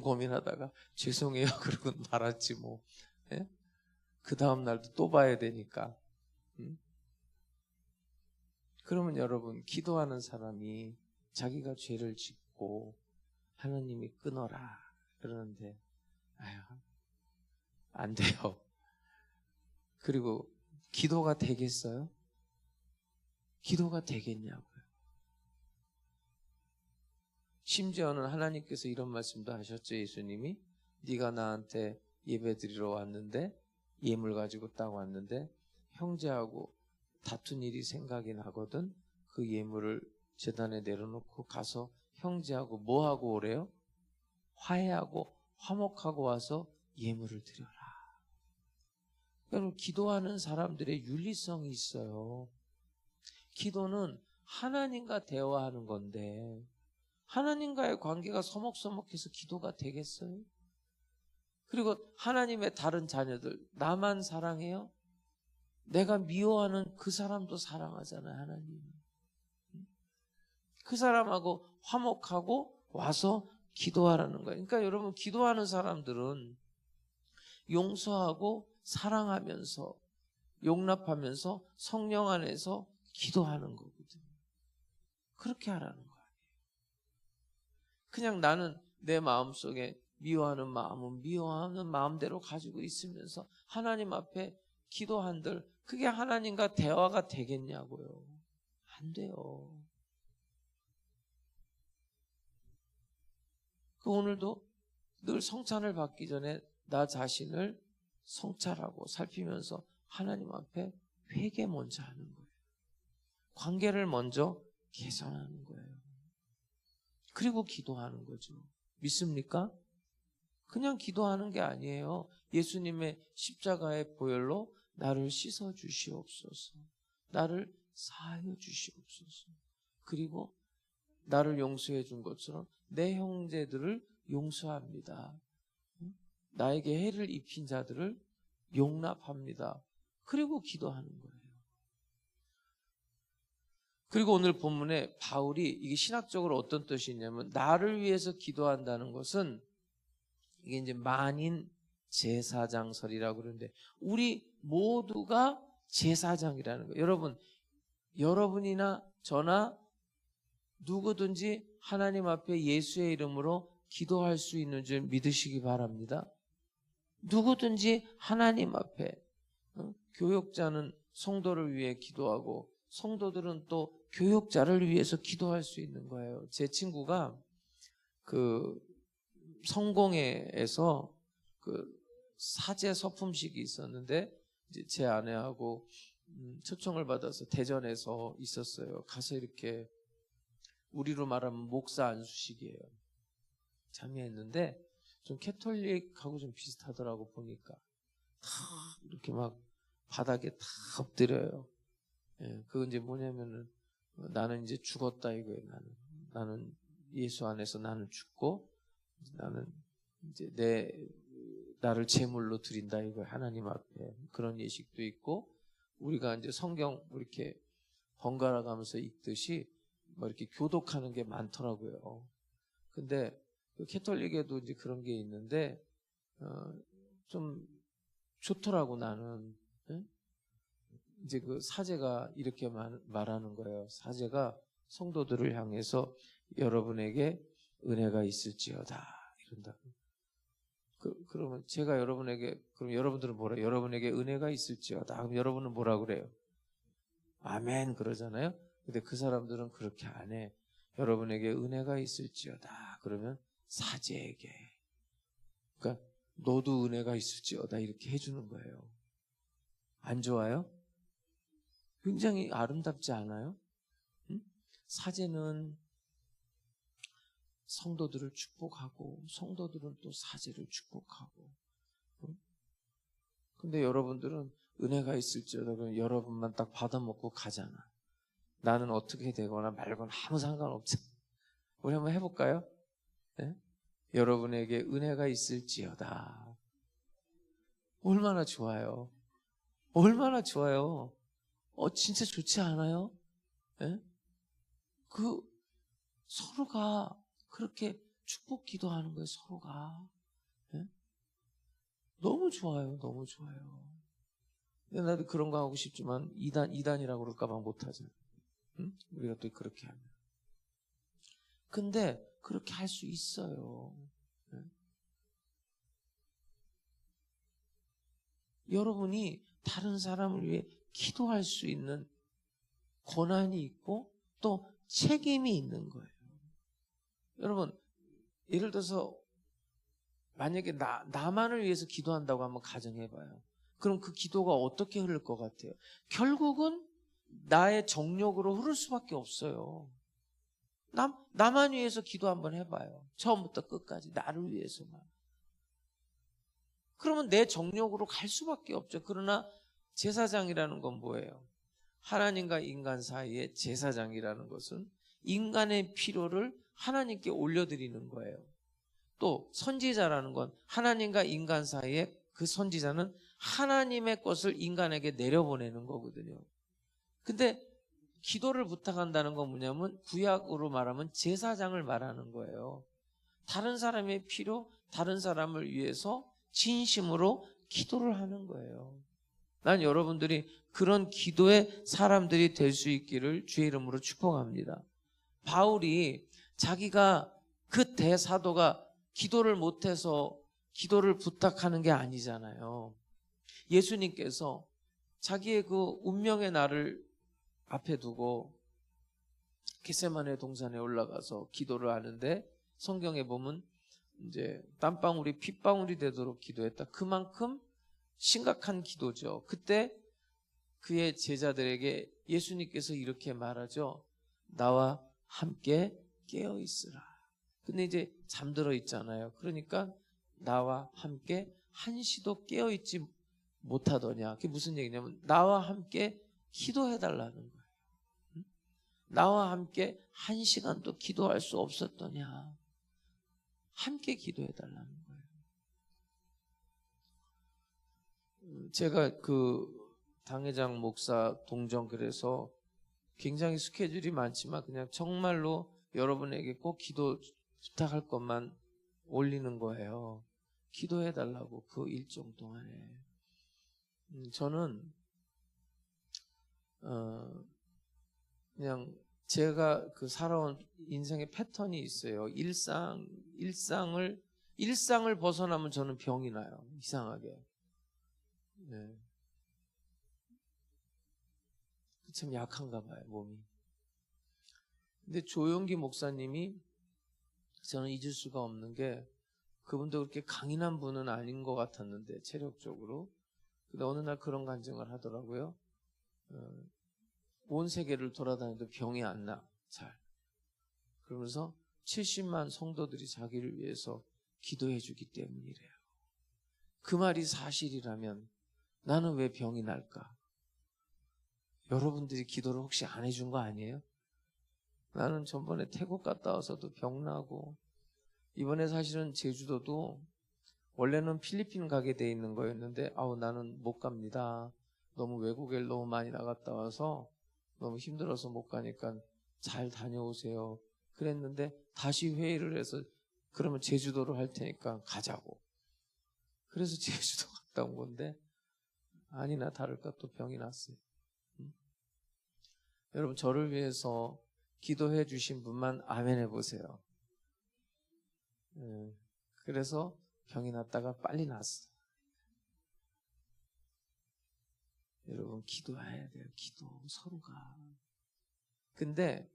고민하다가 죄송해요 그러고 말았지 뭐. 예? 그 다음 날도 또 봐야 되니까. 그러면 여러분 기도하는 사람이 자기가 죄를 짓고 하나님이 끊어라 그러는데 아유 안 돼요. 그리고 기도가 되겠어요? 기도가 되겠냐고요. 심지어는 하나님께서 이런 말씀도 하셨죠. 예수님이 네가 나한테 예배드리러 왔는데 예물 가지고 딱 왔는데 형제하고 다툰 일이 생각이 나거든. 그 예물을 제단에 내려놓고 가서 형제하고 뭐하고 오래요? 화해하고 화목하고 와서 예물을 드려라. 여러분 기도하는 사람들의 윤리성이 있어요. 기도는 하나님과 대화하는 건데 하나님과의 관계가 서먹서먹해서 기도가 되겠어요? 그리고 하나님의 다른 자녀들 나만 사랑해요? 내가 미워하는 그 사람도 사랑하잖아요. 하나님. 그 사람하고 화목하고 와서 기도하라는 거예요. 그러니까 여러분 기도하는 사람들은 용서하고 사랑하면서 용납하면서 성령 안에서 기도하는 거거든요. 그렇게 하라는 거야. 그냥 나는 내 마음속에 미워하는 마음은 미워하는 마음대로 가지고 있으면서 하나님 앞에 기도한들 그게 하나님과 대화가 되겠냐고요. 안 돼요. 오늘도 늘 성찬을 받기 전에 나 자신을 성찰하고 살피면서 하나님 앞에 회개 먼저 하는 거예요. 관계를 먼저 개선하는 거예요. 그리고 기도하는 거죠. 믿습니까? 그냥 기도하는 게 아니에요. 예수님의 십자가의 보혈로 나를 씻어 주시옵소서. 나를 사하여 주시옵소서. 그리고 나를 용서해 준 것처럼 내 형제들을 용서합니다. 나에게 해를 입힌 자들을 용납합니다. 그리고 기도하는 거예요. 그리고 오늘 본문에 바울이 이게 신학적으로 어떤 뜻이 있냐면 나를 위해서 기도한다는 것은 이게 이제 만인 제사장설이라고 그러는데 우리 모두가 제사장이라는 거예요. 여러분이나 저나 누구든지 하나님 앞에 예수의 이름으로 기도할 수 있는 줄 믿으시기 바랍니다. 누구든지 하나님 앞에 교역자는 성도를 위해 기도하고 성도들은 또 교역자를 위해서 기도할 수 있는 거예요. 제 친구가 그 성공회에서 그 사제 서품식이 있었는데 이제 제 아내하고 초청을 받아서 대전에서 있었어요. 가서 이렇게 우리로 말하면 목사 안수식이에요. 참여했는데 좀 캐톨릭하고 좀 비슷하더라고 보니까 다 이렇게 막 바닥에 다 엎드려요. 예, 그건 이제 뭐냐면은 나는 이제 죽었다 이거예요. 나는 예수 안에서 나는 죽고 나는 이제 나를 제물로 드린다 이거예요. 하나님 앞에 그런 예식도 있고 우리가 이제 성경 이렇게 번갈아 가면서 읽듯이 뭐 이렇게 교독하는 게 많더라고요. 근데 그 캐톨릭에도 이제 그런 게 있는데 좀 좋더라고 나는. 예? 이제 그 사제가 이렇게 말하는 거예요. 사제가 성도들을 향해서 여러분에게 은혜가 있을지어다 이런다. 그러면 제가 여러분에게 그럼 여러분들은 뭐라? 여러분에게 은혜가 있을지어다. 그럼 여러분은 뭐라 그래요? 아멘 그러잖아요. 근데 그 사람들은 그렇게 안 해. 여러분에게 은혜가 있을지어다. 그러면 사제에게. 그러니까 너도 은혜가 있을지어다 이렇게 해주는 거예요. 안 좋아요? 굉장히 아름답지 않아요? 응? 사제는 성도들을 축복하고 성도들은 또 사제를 축복하고. 응? 근데 여러분들은 은혜가 있을지어다 그러면 여러분만 딱 받아먹고 가잖아. 나는 어떻게 되거나 말거나 아무 상관없잖아. 우리 한번 해볼까요? 네? 여러분에게 은혜가 있을지어다. 얼마나 좋아요. 얼마나 좋아요. 진짜 좋지 않아요? 네? 서로가 그렇게 축복 기도하는 거예요, 서로가. 네? 너무 좋아요, 너무 좋아요. 근데 나도 그런 거 하고 싶지만 이단이라고 그럴까봐 못하잖아. 응? 우리가 또 그렇게 하면. 근데 그렇게 할 수 있어요. 네? 여러분이 다른 사람을 위해 기도할 수 있는 권한이 있고 또 책임이 있는 거예요. 여러분, 예를 들어서 만약에 나만을 위해서 기도한다고 한번 가정해봐요. 그럼 그 기도가 어떻게 흐를 것 같아요? 결국은 나의 정욕으로 흐를 수밖에 없어요. 나만 위해서 기도 한번 해봐요. 처음부터 끝까지 나를 위해서만. 그러면 내 정욕으로 갈 수밖에 없죠. 그러나 제사장이라는 건 뭐예요? 하나님과 인간 사이에 제사장이라는 것은 인간의 필요를 하나님께 올려드리는 거예요. 또 선지자라는 건 하나님과 인간 사이에 그 선지자는 하나님의 것을 인간에게 내려보내는 거거든요. 근데 기도를 부탁한다는 건 뭐냐면 구약으로 말하면 제사장을 말하는 거예요. 다른 사람의 필요, 다른 사람을 위해서 진심으로 기도를 하는 거예요. 난 여러분들이 그런 기도의 사람들이 될 수 있기를 주의 이름으로 축복합니다. 바울이 자기가 그 대사도가 기도를 못해서 기도를 부탁하는 게 아니잖아요. 예수님께서 자기의 그 운명의 날을 앞에 두고 겟세마네 동산에 올라가서 기도를 하는데 성경에 보면 이제 땀방울이 핏방울이 되도록 기도했다. 그만큼 심각한 기도죠. 그때 그의 제자들에게 예수님께서 이렇게 말하죠. 나와 함께 깨어 있으라. 근데 이제 잠들어 있잖아요. 그러니까 나와 함께 한시도 깨어 있지 못하더냐. 그게 무슨 얘기냐면 나와 함께 기도해 달라는 거예요. 나와 함께 한 시간도 기도할 수 없었더냐. 함께 기도해 달라는 거예요. 제가 그 당회장 목사 동정글에서 굉장히 스케줄이 많지만 그냥 정말로 여러분에게 꼭 기도 부탁할 것만 올리는 거예요. 기도해 달라고 그 일정 동안에. 저는 그냥 제가 그 살아온 인생의 패턴이 있어요. 일상을 벗어나면 저는 병이 나요. 이상하게. 네. 참 약한가 봐요, 몸이. 근데 조용기 목사님이 저는 잊을 수가 없는 게 그분도 그렇게 강인한 분은 아닌 것 같았는데 체력적으로. 근데 어느 날 그런 간증을 하더라고요. 온 세계를 돌아다녀도 병이 안 나, 잘. 그러면서 70만 성도들이 자기를 위해서 기도해 주기 때문이래요. 그 말이 사실이라면 나는 왜 병이 날까? 여러분들이 기도를 혹시 안 해준 거 아니에요? 나는 전번에 태국 갔다 와서도 병 나고, 이번에 사실은 제주도도 원래는 필리핀 가게 돼 있는 거였는데 나는 못 갑니다. 너무 외국에 너무 많이 나갔다 와서 너무 힘들어서 못 가니까 잘 다녀오세요. 그랬는데 다시 회의를 해서 그러면 제주도로 할 테니까 가자고. 그래서 제주도 갔다 온 건데 아니나 다를까 또 병이 났어요. 여러분 저를 위해서 기도해 주신 분만 아멘 해보세요. 그래서 병이 났다가 빨리 났어요. 여러분 기도해야 돼요. 기도 서로가. 근데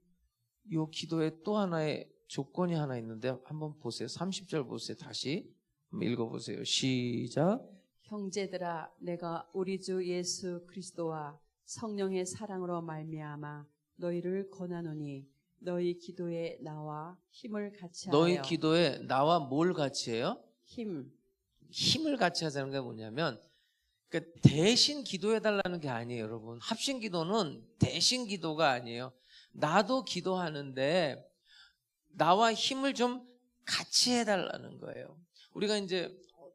이 기도에 또 하나의 조건이 하나 있는데 한번 보세요. 30절 보세요. 다시 한번 읽어보세요. 시작. 형제들아 내가 우리 주 예수 그리스도와 성령의 사랑으로 말미암아 너희를 권하노니 너희 기도에 나와 힘을 같이 하여. 너희 기도에 나와 뭘 같이 해요? 힘을 같이 하자는 게 뭐냐면 그러니까 대신 기도해달라는 게 아니에요, 여러분. 합심 기도는 대신 기도가 아니에요. 나도 기도하는데 나와 힘을 좀 같이 해달라는 거예요. 우리가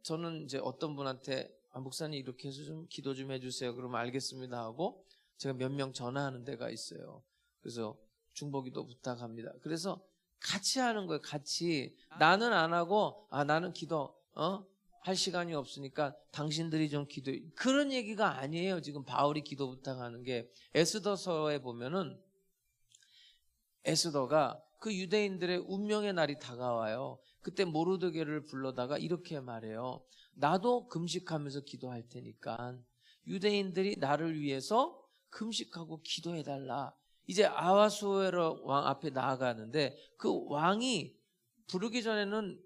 저는 어떤 분한테 목사님 이렇게 해서 좀 기도 좀 해주세요. 그러면 알겠습니다 하고 제가 몇 명 전화하는 데가 있어요. 그래서 중보기도 부탁합니다. 그래서 같이 하는 거예요. 같이. 나는 안 하고 나는 기도 할 시간이 없으니까 당신들이 좀 기도해. 그런 얘기가 아니에요. 지금 바울이 기도 부탁하는 게. 에스더서에 보면은 에스더가 그 유대인들의 운명의 날이 다가와요. 그때 모르드게를 불러다가 이렇게 말해요. 나도 금식하면서 기도할 테니까 유대인들이 나를 위해서 금식하고 기도해달라. 이제 아하수에로 왕 앞에 나아가는데 그 왕이 부르기 전에는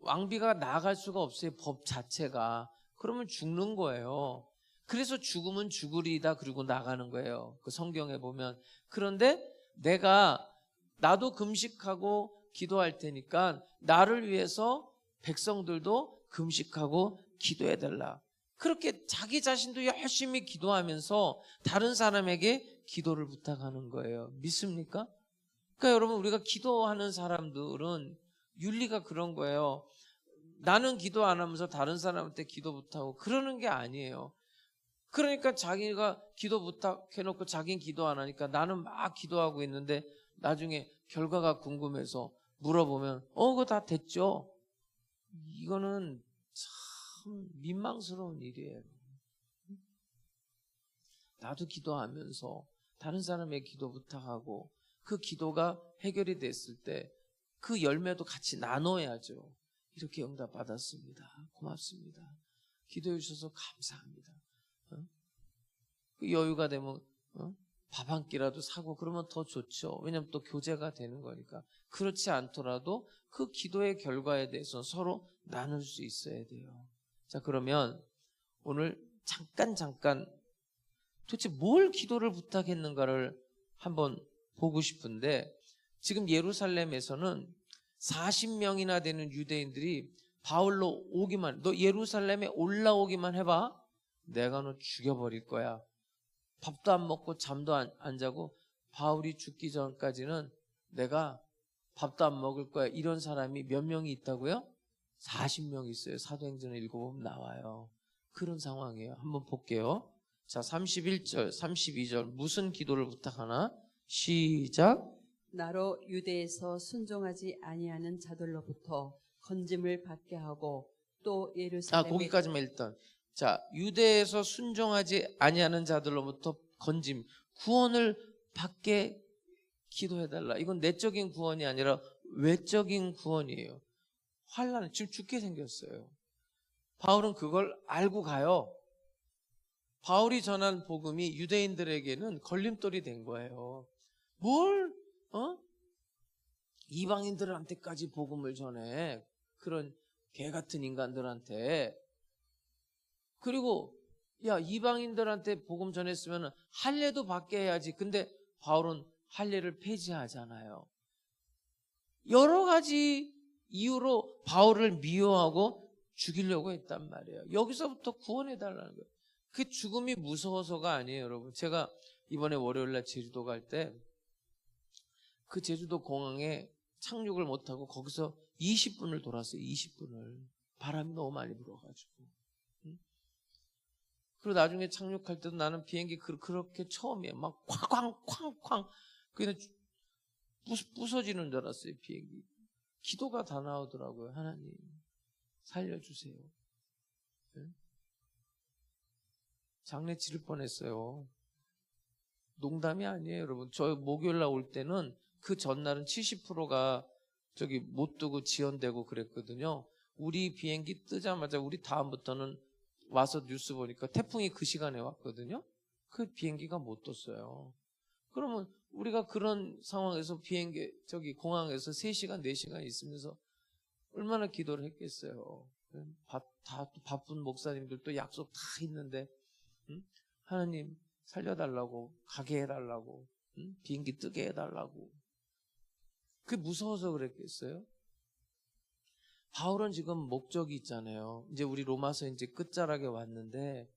왕비가 나아갈 수가 없어요. 법 자체가. 그러면 죽는 거예요. 그래서 죽으면 죽으리다 그리고 나가는 거예요. 그 성경에 보면. 그런데 나도 금식하고 기도할 테니까 나를 위해서 백성들도 금식하고 기도해달라. 그렇게 자기 자신도 열심히 기도하면서 다른 사람에게 기도를 부탁하는 거예요. 믿습니까? 그러니까 여러분 우리가 기도하는 사람들은 윤리가 그런 거예요. 나는 기도 안 하면서 다른 사람한테 기도 부탁하고 그러는 게 아니에요. 그러니까 자기가 기도 부탁해놓고 자기는 기도 안 하니까 나는 막 기도하고 있는데 나중에 결과가 궁금해서 물어보면 그거 다 됐죠. 이거는 참 민망스러운 일이에요. 나도 기도하면서 다른 사람의 기도 부탁하고 그 기도가 해결이 됐을 때 그 열매도 같이 나눠야죠. 이렇게 응답 받았습니다. 고맙습니다. 기도해 주셔서 감사합니다. 그 여유가 되면 밥 한 끼라도 사고 그러면 더 좋죠. 왜냐하면 또 교제가 되는 거니까. 그렇지 않더라도 그 기도의 결과에 대해서 서로 나눌 수 있어야 돼요. 자, 그러면 오늘 잠깐 도대체 뭘 기도를 부탁했는가를 한번 보고 싶은데, 지금 예루살렘에서는 40명이나 되는 유대인들이 바울로 오기만, 너 예루살렘에 올라오기만 해봐, 내가 너 죽여버릴 거야. 밥도 안 먹고 잠도 안 자고 바울이 죽기 전까지는 내가 밥도 안 먹을 거야. 이런 사람이 몇 명이 있다고요? 40명 있어요. 사도행전에 읽어보면 나와요. 그런 상황이에요. 한번 볼게요. 자, 31절, 32절 무슨 기도를 부탁하나? 시작. 나로 유대에서 순종하지 아니하는 자들로부터 건짐을 받게 하고 또 예루살렘에 거기까지만 일단. 자, 유대에서 순종하지 아니하는 자들로부터 건짐, 구원을 받게 기도해달라. 이건 내적인 구원이 아니라 외적인 구원이에요. 환난, 지금 죽게 생겼어요. 바울은 그걸 알고 가요. 바울이 전한 복음이 유대인들에게는 걸림돌이 된 거예요. 이방인들한테까지 복음을 전해. 그런 개 같은 인간들한테. 그리고 이방인들한테 복음 전했으면 할례도 받게 해야지. 근데 바울은 할례를 폐지하잖아요. 여러 가지 이유로 바울을 미워하고 죽이려고 했단 말이에요. 여기서부터 구원해달라는 거예요. 그 죽음이 무서워서가 아니에요, 여러분. 제가 이번에 월요일날 제주도 갈 때 그 제주도 공항에 착륙을 못하고 거기서 20분을 돌았어요. 20분을. 바람이 너무 많이 불어가지고. 그리고 나중에 착륙할 때도 나는 비행기 그렇게 처음이에요. 막 쾅쾅쾅쾅 그냥 부서지는 줄 알았어요, 비행기. 기도가 다 나오더라고요. 하나님 살려주세요. 장례 치를 뻔했어요. 농담이 아니에요, 여러분. 저 목요일날 올 때는 그 전날은 70%가 저기 못 뜨고 지연되고 그랬거든요. 우리 비행기 뜨자마자 우리 다음부터는 와서 뉴스 보니까 태풍이 그 시간에 왔거든요. 그 비행기가 못 떴어요. 그러면 우리가 그런 상황에서 비행기 저기 공항에서 3시간 4시간 있으면서 얼마나 기도를 했겠어요. 다 바쁜 목사님들도 약속 다 있는데 하나님 살려달라고, 가게 해달라고, 비행기 뜨게 해달라고. 그게 무서워서 그랬겠어요? 바울은 지금 목적이 있잖아요. 이제 우리 로마서 이제 끝자락에 왔는데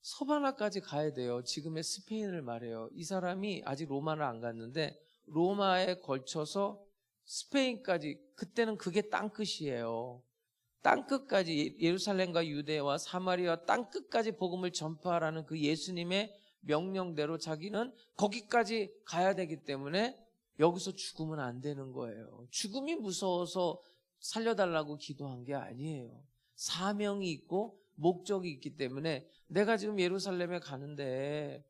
서바나까지 가야 돼요. 지금의 스페인을 말해요. 이 사람이 아직 로마를 안 갔는데 로마에 걸쳐서 스페인까지, 그때는 그게 땅끝이에요. 땅끝까지, 예루살렘과 유대와 사마리아 땅끝까지 복음을 전파하라는 그 예수님의 명령대로 자기는 거기까지 가야 되기 때문에 여기서 죽으면 안 되는 거예요. 죽음이 무서워서 살려달라고 기도한 게 아니에요. 사명이 있고 목적이 있기 때문에 내가 지금 예루살렘에 가는데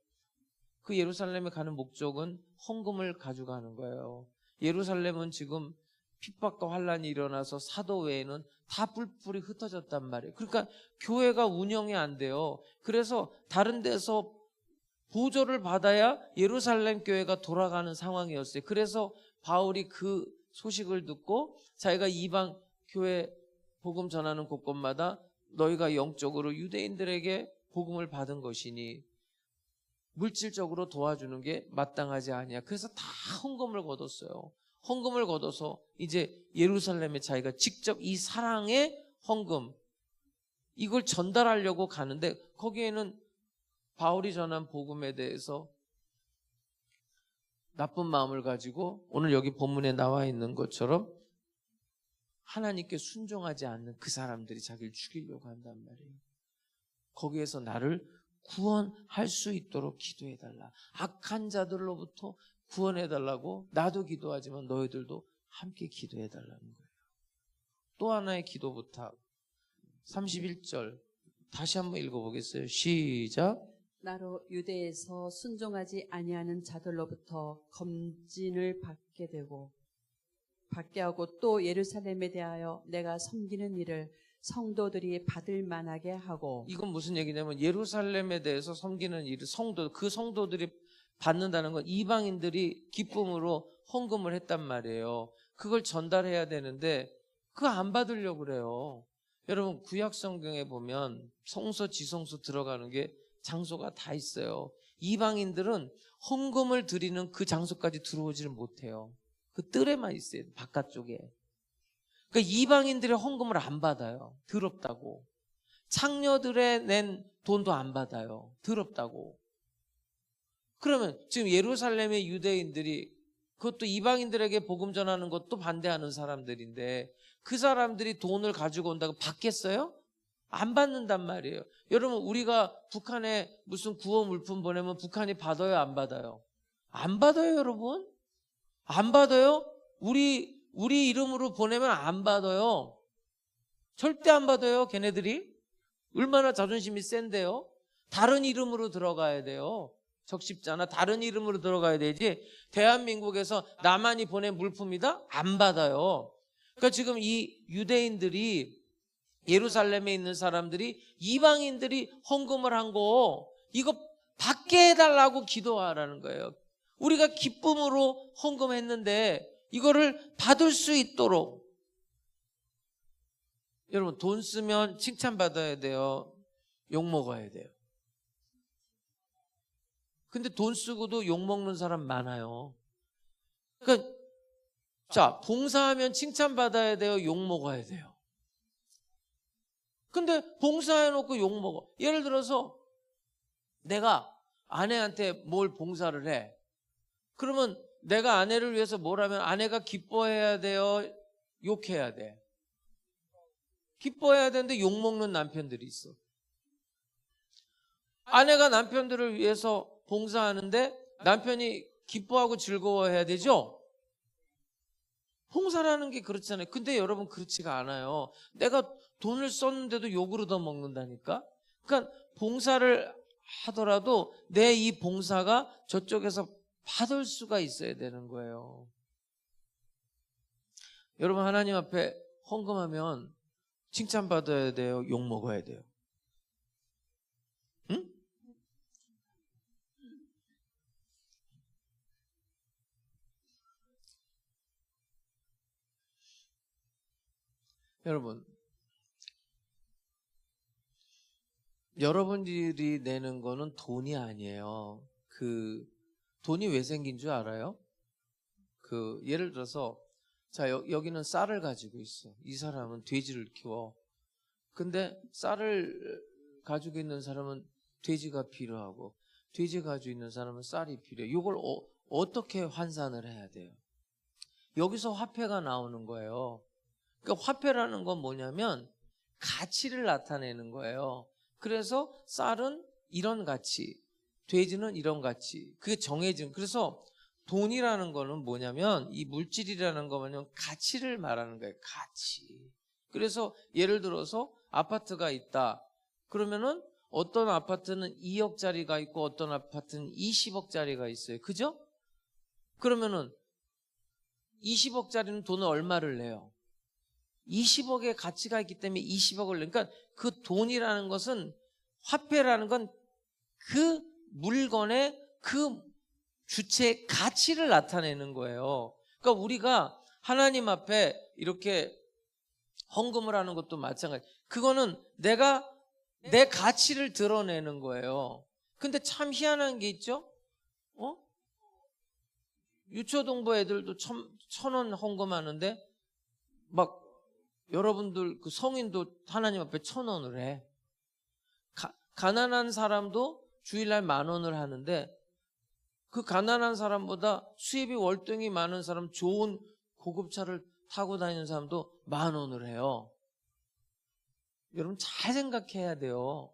그 예루살렘에 가는 목적은 헌금을 가져가는 거예요. 예루살렘은 지금 핍박과 환란이 일어나서 사도 외에는 다 뿔뿔이 흩어졌단 말이에요. 그러니까 교회가 운영이 안 돼요. 그래서 다른 데서 보조를 받아야 예루살렘 교회가 돌아가는 상황이었어요. 그래서 바울이 그 소식을 듣고 자기가 이방 교회 복음 전하는 곳곳마다 너희가 영적으로 유대인들에게 복음을 받은 것이니 물질적으로 도와주는 게 마땅하지 아니야. 그래서 다 헌금을 거뒀어요. 헌금을 거둬서 이제 예루살렘에 자기가 직접 이 사랑의 헌금 이걸 전달하려고 가는데 거기에는 바울이 전한 복음에 대해서 나쁜 마음을 가지고 오늘 여기 본문에 나와 있는 것처럼 하나님께 순종하지 않는 그 사람들이 자기를 죽이려고 한단 말이에요. 거기에서 나를 구원할 수 있도록 기도해달라. 악한 자들로부터 구원해달라고 나도 기도하지만 너희들도 함께 기도해달라는 거예요. 또 하나의 기도 부탁. 31절 다시 한번 읽어보겠어요. 시작. 나로 유대에서 순종하지 아니하는 자들로부터 검진을 받게 하고 또 예루살렘에 대하여 내가 섬기는 일을 성도들이 받을 만하게 하고. 이건 무슨 얘기냐면 예루살렘에 대해서 섬기는 일을 그 성도들이 받는다는 건 이방인들이 기쁨으로 헌금을 했단 말이에요. 그걸 전달해야 되는데 그거 안 받으려고 그래요. 여러분 구약 성경에 보면 성소 지성소 들어가는 게 장소가 다 있어요. 이방인들은 헌금을 드리는 그 장소까지 들어오지를 못해요. 그 뜰에만 있어요. 바깥쪽에. 그러니까 이방인들의 헌금을 안 받아요. 더럽다고. 창녀들의 낸 돈도 안 받아요. 더럽다고. 그러면 지금 예루살렘의 유대인들이 그것도 이방인들에게 복음 전하는 것도 반대하는 사람들인데 그 사람들이 돈을 가지고 온다고 받겠어요? 안 받는단 말이에요. 여러분 우리가 북한에 무슨 구호 물품 보내면 북한이 받아요? 안 받아요? 안 받아요 여러분? 안 받아요? 우리 이름으로 보내면 안 받아요. 절대 안 받아요 걔네들이. 얼마나 자존심이 센데요. 다른 이름으로 들어가야 돼요. 적십자나 다른 이름으로 들어가야 되지 대한민국에서 나만이 보낸 물품이다? 안 받아요. 그러니까 지금 이 유대인들이 예루살렘에 있는 사람들이 이방인들이 헌금을 한 거 이거 받게 해달라고 기도하라는 거예요. 우리가 기쁨으로 헌금했는데 이거를 받을 수 있도록. 여러분 돈 쓰면 칭찬받아야 돼요? 욕 먹어야 돼요? 근데 돈 쓰고도 욕 먹는 사람 많아요. 그러니까 자 봉사하면 칭찬받아야 돼요? 욕 먹어야 돼요? 근데 봉사해놓고 욕 먹어. 예를 들어서 내가 아내한테 뭘 봉사를 해. 그러면 내가 아내를 위해서 뭘 하면 아내가 기뻐해야 돼요? 욕해야 돼? 기뻐해야 되는데 욕 먹는 남편들이 있어. 아내가 남편들을 위해서 봉사하는데 남편이 기뻐하고 즐거워해야 되죠? 봉사라는 게 그렇잖아요. 근데 여러분 그렇지가 않아요. 내가 돈을 썼는데도 욕을 얻어먹는다니까. 그러니까 봉사를 하더라도 내 이 봉사가 저쪽에서 받을 수가 있어야 되는 거예요. 여러분 하나님 앞에 헌금하면 칭찬받아야 돼요? 욕 먹어야 돼요? 응? 여러분 여러분들이 내는 거는 돈이 아니에요. 그 돈이 왜 생긴 줄 알아요? 예를 들어서 자 여기는 쌀을 가지고 있어. 이 사람은 돼지를 키워. 근데 쌀을 가지고 있는 사람은 돼지가 필요하고 돼지 가지고 있는 사람은 쌀이 필요해. 이걸 어떻게 환산을 해야 돼요? 여기서 화폐가 나오는 거예요. 그러니까 화폐라는 건 뭐냐면 가치를 나타내는 거예요. 그래서 쌀은 이런 가치, 돼지는 이런 가치. 그게 정해진. 그래서 돈이라는 거는 뭐냐면 이 물질이라는 거는 가치를 말하는 거예요. 가치. 그래서 예를 들어서 아파트가 있다. 그러면은 어떤 아파트는 2억짜리가 있고 어떤 아파트는 20억짜리가 있어요. 그죠? 그러면은 20억짜리는 돈을 얼마를 내요? 20억의 가치가 있기 때문에 20억을 내요. 그러니까 그 돈이라는 것은 화폐라는 건 그 물건의 그 주체의 가치를 나타내는 거예요. 그러니까 우리가 하나님 앞에 이렇게 헌금을 하는 것도 마찬가지. 그거는 내가 내 가치를 드러내는 거예요. 근데 참 희한한 게 있죠? 유초동부 애들도 1,000원 헌금하는데 막 여러분들 그 성인도 하나님 앞에 1,000원을 해. 가난한 사람도 주일날 10,000원을 하는데 그 가난한 사람보다 수입이 월등히 많은 사람, 좋은 고급차를 타고 다니는 사람도 10,000원을 해요. 여러분 잘 생각해야 돼요.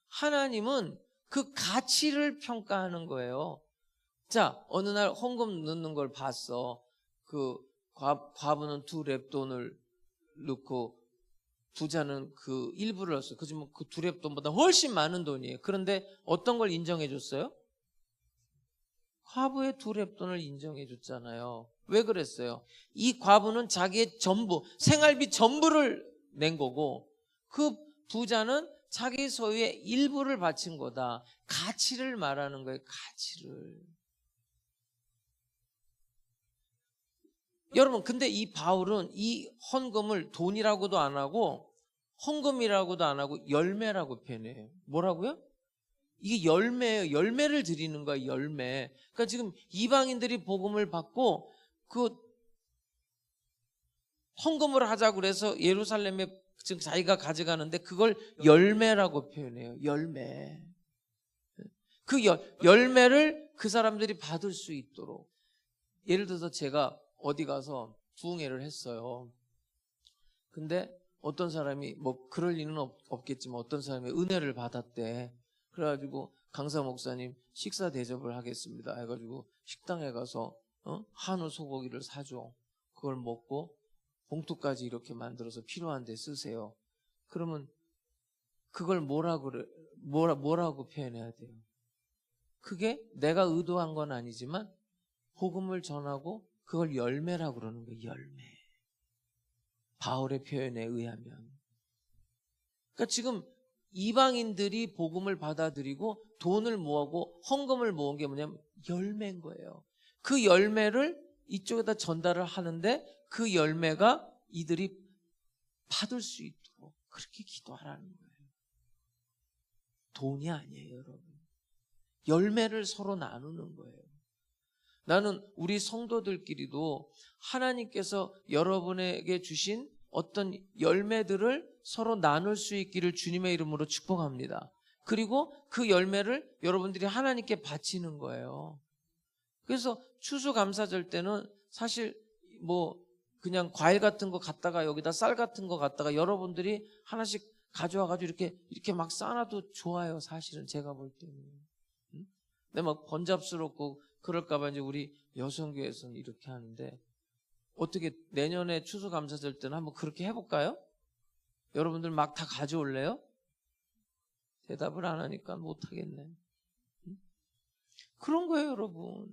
하나님은 그 가치를 평가하는 거예요. 자, 어느 날 헌금 넣는 걸 봤어. 그 과부는 2 랩돈을 넣고 부자는 그 일부를 얻었어요. 그지만 그 두렙돈보다 훨씬 많은 돈이에요. 그런데 어떤 걸 인정해 줬어요? 과부의 두렙돈을 인정해 줬잖아요. 왜 그랬어요? 이 과부는 자기의 전부, 생활비 전부를 낸 거고 그 부자는 자기 소유의 일부를 바친 거다. 가치를 말하는 거예요. 가치를. 여러분, 근데 이 바울은 이 헌금을 돈이라고도 안 하고 헌금이라고도 안 하고 열매라고 표현해요. 뭐라고요? 이게 열매예요. 열매를 드리는 거야, 열매. 그러니까 지금 이방인들이 복음을 받고 그 헌금을 하자고 그래서 예루살렘에 지금 자기가 가져가는데 그걸 열매라고 표현해요. 열매. 그 열매를 그 사람들이 받을 수 있도록. 예를 들어서 제가 어디 가서 부흥회를 했어요. 근데 어떤 사람이 뭐 그럴 리는 없겠지만 어떤 사람이 은혜를 받았대. 그래가지고 강사 목사님 식사 대접을 하겠습니다 해가지고 식당에 가서 한우 소고기를 사줘. 그걸 먹고 봉투까지 이렇게 만들어서 필요한 데 쓰세요. 그러면 그걸 뭐라고 표현해야 돼요? 그게 내가 의도한 건 아니지만 복음을 전하고 그걸 열매라고 그러는 거예요. 열매. 바울의 표현에 의하면. 그러니까 지금 이방인들이 복음을 받아들이고 돈을 모으고 헌금을 모은 게 뭐냐면 열매인 거예요. 그 열매를 이쪽에다 전달을 하는데 그 열매가 이들이 받을 수 있도록 그렇게 기도하라는 거예요. 돈이 아니에요, 여러분. 열매를 서로 나누는 거예요. 나는 우리 성도들끼리도 하나님께서 여러분에게 주신 어떤 열매들을 서로 나눌 수 있기를 주님의 이름으로 축복합니다. 그리고 그 열매를 여러분들이 하나님께 바치는 거예요. 그래서 추수감사절 때는 사실 뭐 그냥 과일 같은 거 갖다가 여기다 쌀 같은 거 갖다가 여러분들이 하나씩 가져와가지고 이렇게 막 쌓아놔도 좋아요. 사실은 제가 볼 때는. 근데 막 번잡스럽고 그럴까봐 이제 우리 여성교회에서는 이렇게 하는데 어떻게 내년에 추수감사절 때는 한번 그렇게 해볼까요? 여러분들 막 다 가져올래요? 대답을 안 하니까 못하겠네. 그런 거예요, 여러분.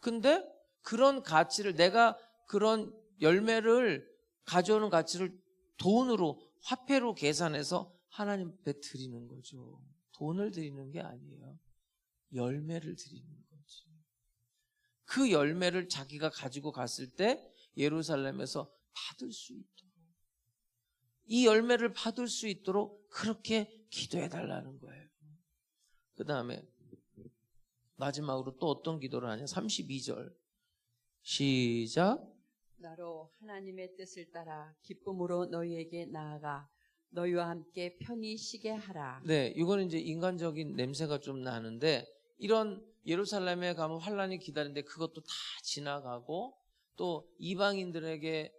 근데 그런 가치를 내가 그런 열매를 가져오는 가치를 돈으로 화폐로 계산해서 하나님 앞에 드리는 거죠. 돈을 드리는 게 아니에요. 열매를 드리는 거지. 그 열매를 자기가 가지고 갔을 때 예루살렘에서 받을 수 있도록 이 열매를 받을 수 있도록 그렇게 기도해 달라는 거예요. 그 다음에 마지막으로 또 어떤 기도를 하냐? 32절 시작. 나로 하나님의 뜻을 따라 기쁨으로 너희에게 나아가 너희와 함께 편히 쉬게 하라. 네, 이거는 이제 인간적인 냄새가 좀 나는데 이런 예루살렘에 가면 환란이 기다리는데 그것도 다 지나가고 또 이방인들에게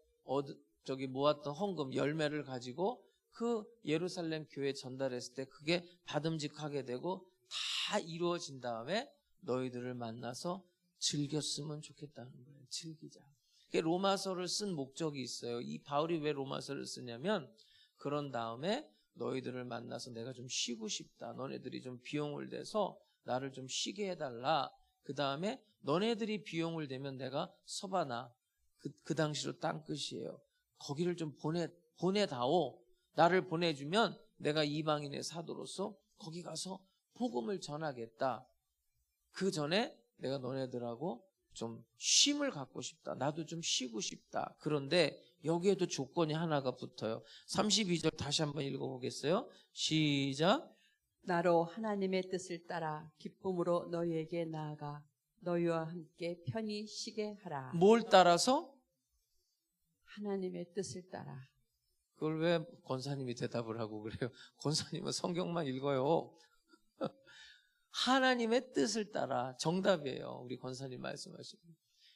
모았던 헌금 열매를 가지고 그 예루살렘 교회에 전달했을 때 그게 받음직하게 되고 다 이루어진 다음에 너희들을 만나서 즐겼으면 좋겠다는 거예요. 즐기자. 로마서를 쓴 목적이 있어요. 이 바울이 왜 로마서를 쓰냐면 그런 다음에 너희들을 만나서 내가 좀 쉬고 싶다. 너네들이 좀 비용을 대서 나를 좀 쉬게 해달라. 그 다음에 너네들이 비용을 대면 내가 서바나 그 당시로 땅끝이에요. 거기를 좀 보내다오. 나를 보내주면 내가 이방인의 사도로서 거기 가서 복음을 전하겠다. 그 전에 내가 너네들하고 좀 쉼을 갖고 싶다. 나도 좀 쉬고 싶다. 그런데 여기에도 조건이 하나가 붙어요. 32절 다시 한번 읽어보겠어요. 시작. 나로 하나님의 뜻을 따라 기쁨으로 너희에게 나아가 너희와 함께 편히 쉬게 하라. 뭘 따라서? 하나님의 뜻을 따라. 그걸 왜 권사님이 대답을 하고 그래요? 권사님은 성경만 읽어요. 하나님의 뜻을 따라 정답이에요. 우리 권사님 말씀하시는.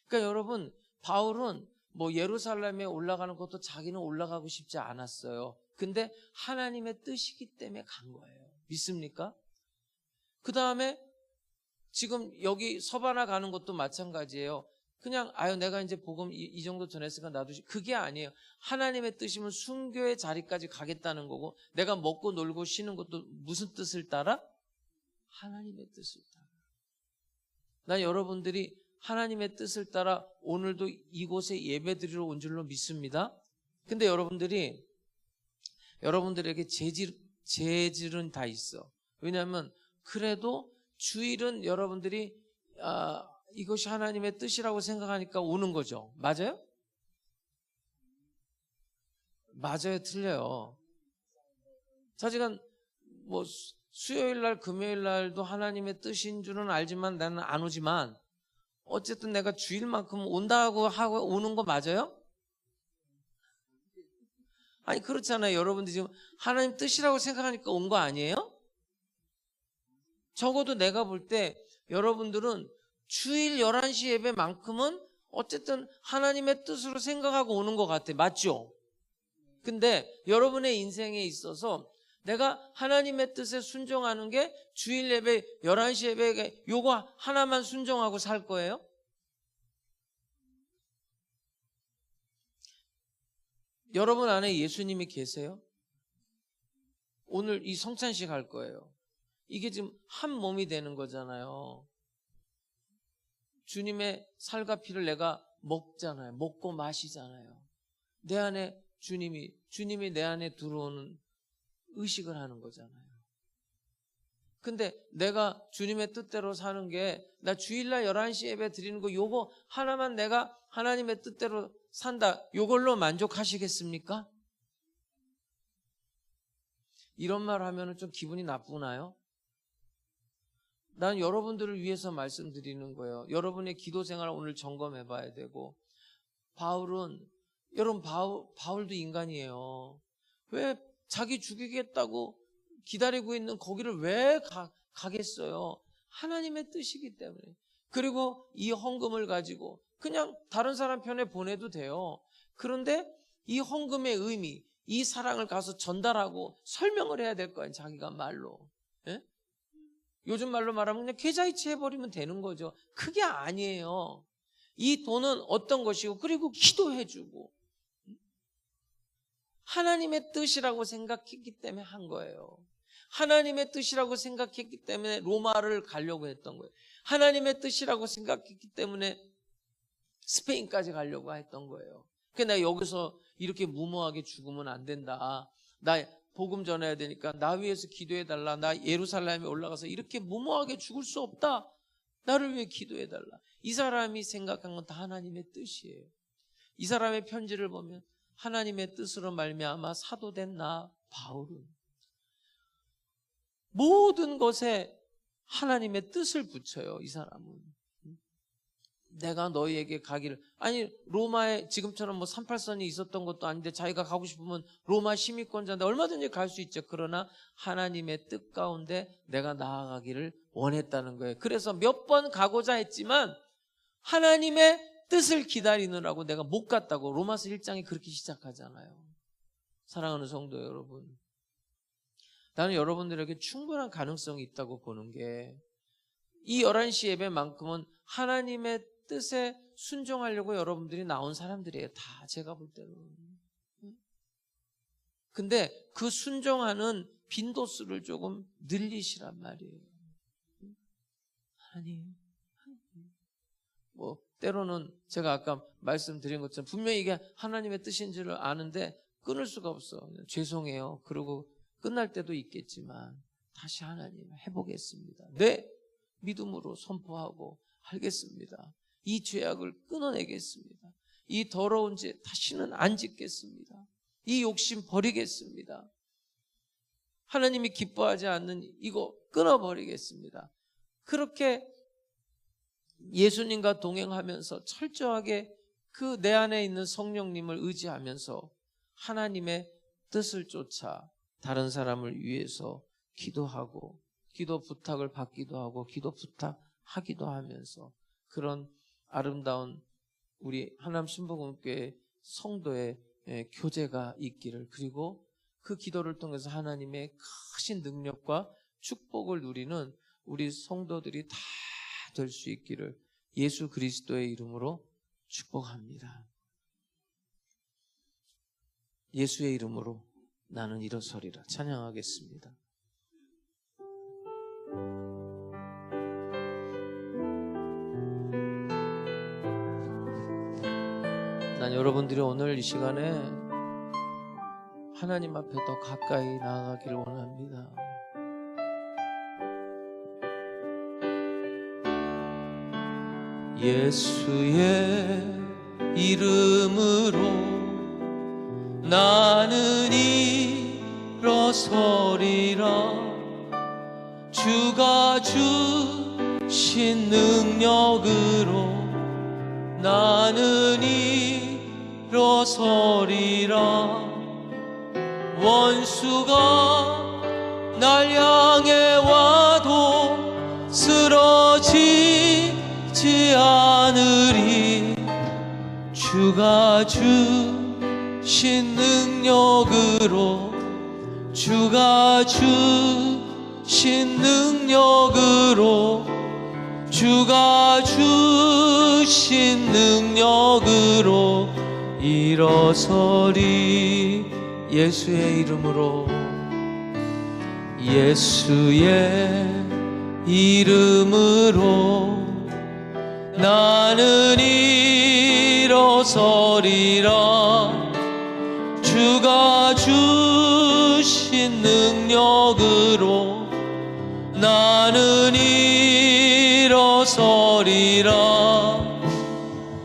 그러니까 여러분 바울은 뭐 예루살렘에 올라가는 것도 자기는 올라가고 싶지 않았어요. 근데 하나님의 뜻이기 때문에 간 거예요. 믿습니까? 그 다음에 지금 여기 서바나 가는 것도 마찬가지예요. 그냥 아유 내가 이제 복음 이 정도 전했으니까 나도 그게 아니에요. 하나님의 뜻이면 순교의 자리까지 가겠다는 거고 내가 먹고 놀고 쉬는 것도 무슨 뜻을 따라? 하나님의 뜻을 따라. 난 여러분들이 하나님의 뜻을 따라 오늘도 이곳에 예배드리러 온 줄로 믿습니다. 근데 여러분들에게 재질은 다 있어. 왜냐하면 그래도 주일은 여러분들이 이것이 하나님의 뜻이라고 생각하니까 오는 거죠. 맞아요? 맞아요, 틀려요. 사실은 뭐 수요일 날, 금요일 날도 하나님의 뜻인 줄은 알지만 나는 안 오지만 어쨌든 내가 주일만큼 온다고 하고 오는 거 맞아요? 아니 그렇잖아요. 여러분들 지금 하나님 뜻이라고 생각하니까 온 거 아니에요? 적어도 내가 볼 때 여러분들은 주일 11시 예배만큼은 어쨌든 하나님의 뜻으로 생각하고 오는 것 같아. 맞죠? 근데 여러분의 인생에 있어서 내가 하나님의 뜻에 순종하는 게 주일 예배 11시 예배 요거 하나만 순종하고 살 거예요? 여러분 안에 예수님이 계세요? 오늘 이 성찬식 할 거예요. 이게 지금 한 몸이 되는 거잖아요. 주님의 살과 피를 내가 먹잖아요. 먹고 마시잖아요. 내 안에 주님이 내 안에 들어오는 의식을 하는 거잖아요. 근데 내가 주님의 뜻대로 사는 게 나 주일날 11시 예배 드리는 거 요거 하나만 내가 하나님의 뜻대로 산다. 요걸로 만족하시겠습니까? 이런 말 하면 좀 기분이 나쁘나요? 난 여러분들을 위해서 말씀드리는 거예요. 여러분의 기도 생활을 오늘 점검해 봐야 되고 여러분 바울도 인간이에요. 왜 자기 죽이겠다고 기다리고 있는 거기를 왜 가겠어요? 하나님의 뜻이기 때문에. 그리고 이 헌금을 가지고 그냥 다른 사람 편에 보내도 돼요. 그런데 이 헌금의 의미, 이 사랑을 가서 전달하고 설명을 해야 될 거 아니에요. 자기가 말로. 예? 요즘 말로 말하면 그냥 계좌이체 해버리면 되는 거죠. 그게 아니에요. 이 돈은 어떤 것이고 그리고 기도해주고 하나님의 뜻이라고 생각했기 때문에 한 거예요. 하나님의 뜻이라고 생각했기 때문에 로마를 가려고 했던 거예요. 하나님의 뜻이라고 생각했기 때문에 스페인까지 가려고 했던 거예요. 그러니까 나 여기서 이렇게 무모하게 죽으면 안 된다. 나 복음 전해야 되니까 나 위해서 기도해달라. 나 예루살렘에 올라가서 이렇게 무모하게 죽을 수 없다. 나를 위해 기도해달라. 이 사람이 생각한 건 다 하나님의 뜻이에요. 이 사람의 편지를 보면 하나님의 뜻으로 말미암아 사도된 나 바울은 모든 것에 하나님의 뜻을 붙여요. 이 사람은. 내가 너희에게 가기를 아니 로마에 지금처럼 뭐 38선이 있었던 것도 아닌데 자기가 가고 싶으면 로마 시민권자인데 얼마든지 갈 수 있죠. 그러나 하나님의 뜻 가운데 내가 나아가기를 원했다는 거예요. 그래서 몇 번 가고자 했지만 하나님의 뜻을 기다리느라고 내가 못 갔다고 로마서 1장이 그렇게 시작하잖아요. 사랑하는 성도 여러분, 나는 여러분들에게 충분한 가능성이 있다고 보는 게 이 11시 예배만큼은 하나님의 뜻에 순종하려고 여러분들이 나온 사람들이에요. 다 제가 볼 때는. 근데 그 순종하는 빈도수를 조금 늘리시란 말이에요. 하나님. 뭐 때로는 제가 아까 말씀드린 것처럼 분명히 이게 하나님의 뜻인 줄 아는데 끊을 수가 없어. 죄송해요. 그러고 끝날 때도 있겠지만 다시 하나님 해보겠습니다. 네, 믿음으로 선포하고 하겠습니다. 이 죄악을 끊어내겠습니다. 이 더러운 죄 다시는 안 짓겠습니다. 이 욕심 버리겠습니다. 하나님이 기뻐하지 않는 이거 끊어버리겠습니다. 그렇게 예수님과 동행하면서 철저하게 그 내 안에 있는 성령님을 의지하면서 하나님의 뜻을 쫓아 다른 사람을 위해서 기도하고 기도 부탁을 받기도 하고 기도 부탁하기도 하면서 그런 아름다운 우리 하남 신복음교회 성도의 교제가 있기를, 그리고 그 기도를 통해서 하나님의 크신 능력과 축복을 누리는 우리 성도들이 다 될 수 있기를 예수 그리스도의 이름으로 축복합니다. 예수의 이름으로 나는 일어서리라. 찬양하겠습니다. 난 여러분들이 오늘 이 시간에 하나님 앞에 더 가까이 나아가기를 원합니다. 예수의 이름으로 나는 일어서리라. 주가 주신 능력으로 나는 일어서리라. 원수가 날 향해 와도 쓰러지지 않으리. 주가 주신 능력으로 주가 주신 능력으로 주가 주신 능력으로 일어서리. 예수의 이름으로 예수의 이름으로 나는 일어서리라. 주가 주신 능력으로 나는 일어서리라.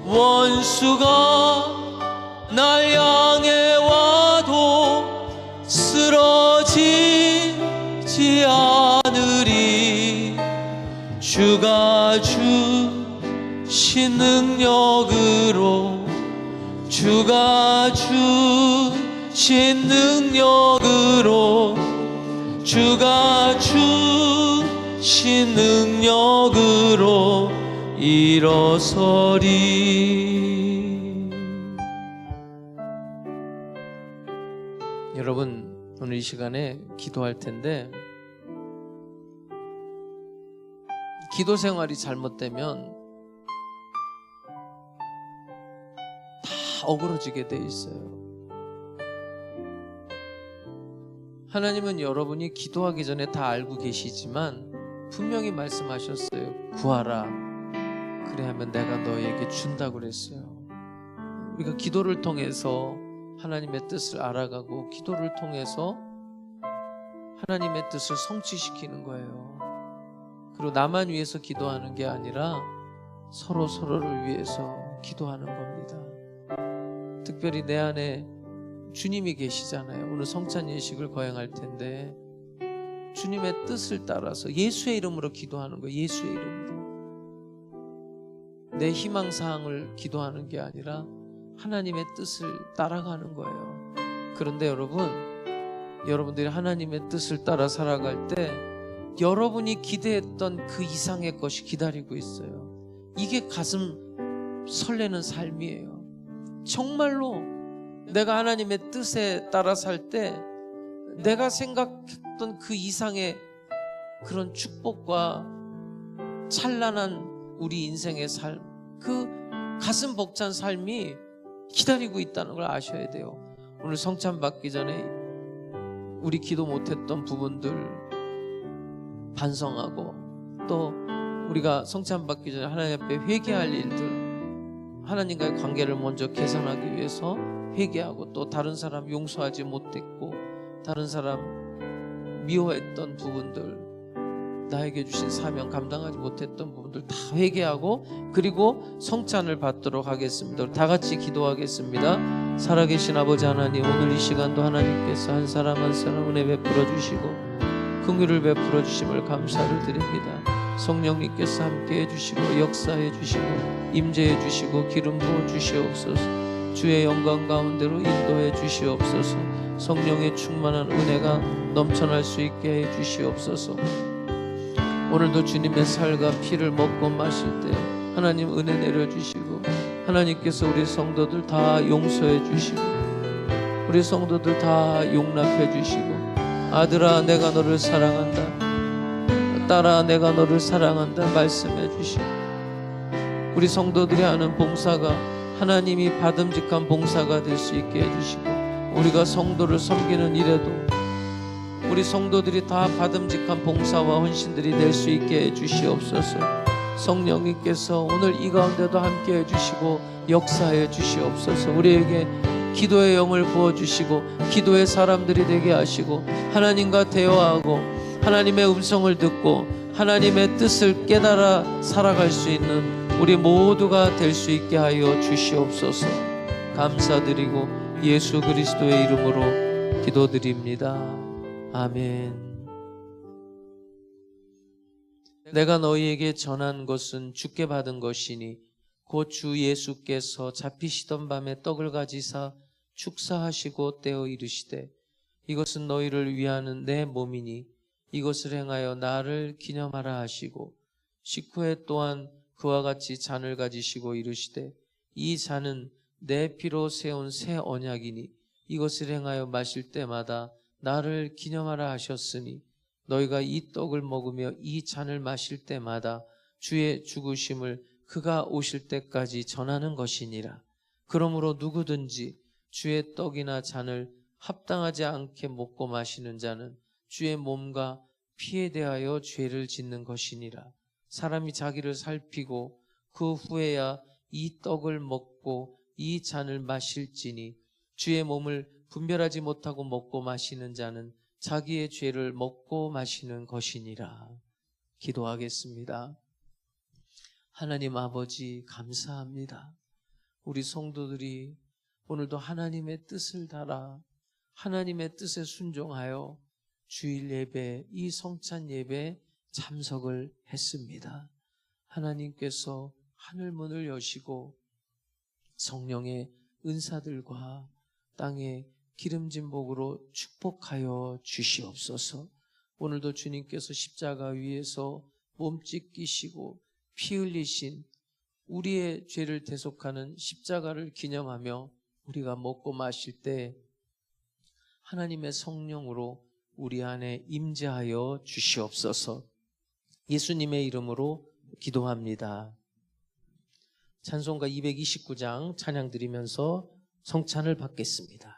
원수가 날 향해 와도 쓰러지지 않으리. 주가 주신 능력으로 주가 주신 능력으로 주가 주신 능력으로 일어서리. 여러분, 오늘 이 시간에 기도할 텐데 기도 생활이 잘못되면 다 어그러지게 돼 있어요. 하나님은 여러분이 기도하기 전에 다 알고 계시지만 분명히 말씀하셨어요. 구하라. 그래야면 내가 너에게 준다고 그랬어요. 우리가 기도를 통해서 하나님의 뜻을 알아가고 기도를 통해서 하나님의 뜻을 성취시키는 거예요. 그리고 나만 위해서 기도하는 게 아니라 서로를 위해서 기도하는 겁니다. 특별히 내 안에 주님이 계시잖아요. 오늘 성찬 예식을 거행할 텐데 주님의 뜻을 따라서 예수의 이름으로 기도하는 거예요. 예수의 이름으로. 내 희망사항을 기도하는 게 아니라 하나님의 뜻을 따라가는 거예요. 그런데 여러분들이 하나님의 뜻을 따라 살아갈 때 여러분이 기대했던 그 이상의 것이 기다리고 있어요. 이게 가슴 설레는 삶이에요. 정말로 내가 하나님의 뜻에 따라 살 때 내가 생각했던 그 이상의 그런 축복과 찬란한 우리 인생의 삶, 그 가슴 벅찬 삶이 기다리고 있다는 걸 아셔야 돼요. 오늘 성찬 받기 전에 우리 기도 못했던 부분들 반성하고, 또 우리가 성찬 받기 전에 하나님 앞에 회개할 일들, 하나님과의 관계를 먼저 개선하기 위해서 회개하고, 또 다른 사람 용서하지 못했고 다른 사람 미워했던 부분들, 나에게 주신 사명 감당하지 못했던 부분들 다 회개하고, 그리고 성찬을 받도록 하겠습니다. 다 같이 기도하겠습니다. 살아계신 아버지 하나님, 오늘 이 시간도 하나님께서 한 사람 한 사람 은혜 베풀어 주시고 긍휼을 베풀어 주심을 감사를 드립니다. 성령님께서 함께 해주시고 역사해 주시고 임재해 주시고 기름 부어 주시옵소서. 주의 영광 가운데로 인도해 주시옵소서. 성령의 충만한 은혜가 넘쳐날 수 있게 해 주시옵소서. 오늘도 주님의 살과 피를 먹고 마실 때 하나님 은혜 내려주시고, 하나님께서 우리 성도들 다 용서해 주시고 우리 성도들 다 용납해 주시고, 아들아 내가 너를 사랑한다, 딸아 내가 너를 사랑한다 말씀해 주시고, 우리 성도들이 하는 봉사가 하나님이 받음직한 봉사가 될 수 있게 해주시고, 우리가 성도를 섬기는 일에도 우리 성도들이 다 받음직한 봉사와 헌신들이 될 수 있게 해주시옵소서. 성령님께서 오늘 이 가운데도 함께 해주시고 역사해 주시옵소서. 우리에게 기도의 영을 부어주시고 기도의 사람들이 되게 하시고, 하나님과 대화하고 하나님의 음성을 듣고 하나님의 뜻을 깨달아 살아갈 수 있는 우리 모두가 될 수 있게 하여 주시옵소서. 감사드리고 예수 그리스도의 이름으로 기도드립니다. 아멘. 내가 너희에게 전한 것은 주께 받은 것이니 곧 주 예수께서 잡히시던 밤에 떡을 가지사 축사하시고 떼어 이르시되, 이것은 너희를 위하는 내 몸이니 이것을 행하여 나를 기념하라 하시고, 식후에 또한 그와 같이 잔을 가지시고 이르시되, 이 잔은 내 피로 세운 새 언약이니 이것을 행하여 마실 때마다 나를 기념하라 하셨으니, 너희가 이 떡을 먹으며 이 잔을 마실 때마다 주의 죽으심을 그가 오실 때까지 전하는 것이니라. 그러므로 누구든지 주의 떡이나 잔을 합당하지 않게 먹고 마시는 자는 주의 몸과 피에 대하여 죄를 짓는 것이니라. 사람이 자기를 살피고 그 후에야 이 떡을 먹고 이 잔을 마실지니, 주의 몸을 분별하지 못하고 먹고 마시는 자는 자기의 죄를 먹고 마시는 것이니라. 기도하겠습니다. 하나님 아버지, 감사합니다. 우리 성도들이 오늘도 하나님의 뜻을 따라 하나님의 뜻에 순종하여 주일 예배, 이 성찬 예배에 참석을 했습니다. 하나님께서 하늘문을 여시고 성령의 은사들과 땅에 기름진 복으로 축복하여 주시옵소서. 오늘도 주님께서 십자가 위에서 몸 찢기시고 피 흘리신 우리의 죄를 대속하는 십자가를 기념하며 우리가 먹고 마실 때 하나님의 성령으로 우리 안에 임재하여 주시옵소서. 예수님의 이름으로 기도합니다. 찬송가 229장 찬양 드리면서 성찬을 받겠습니다.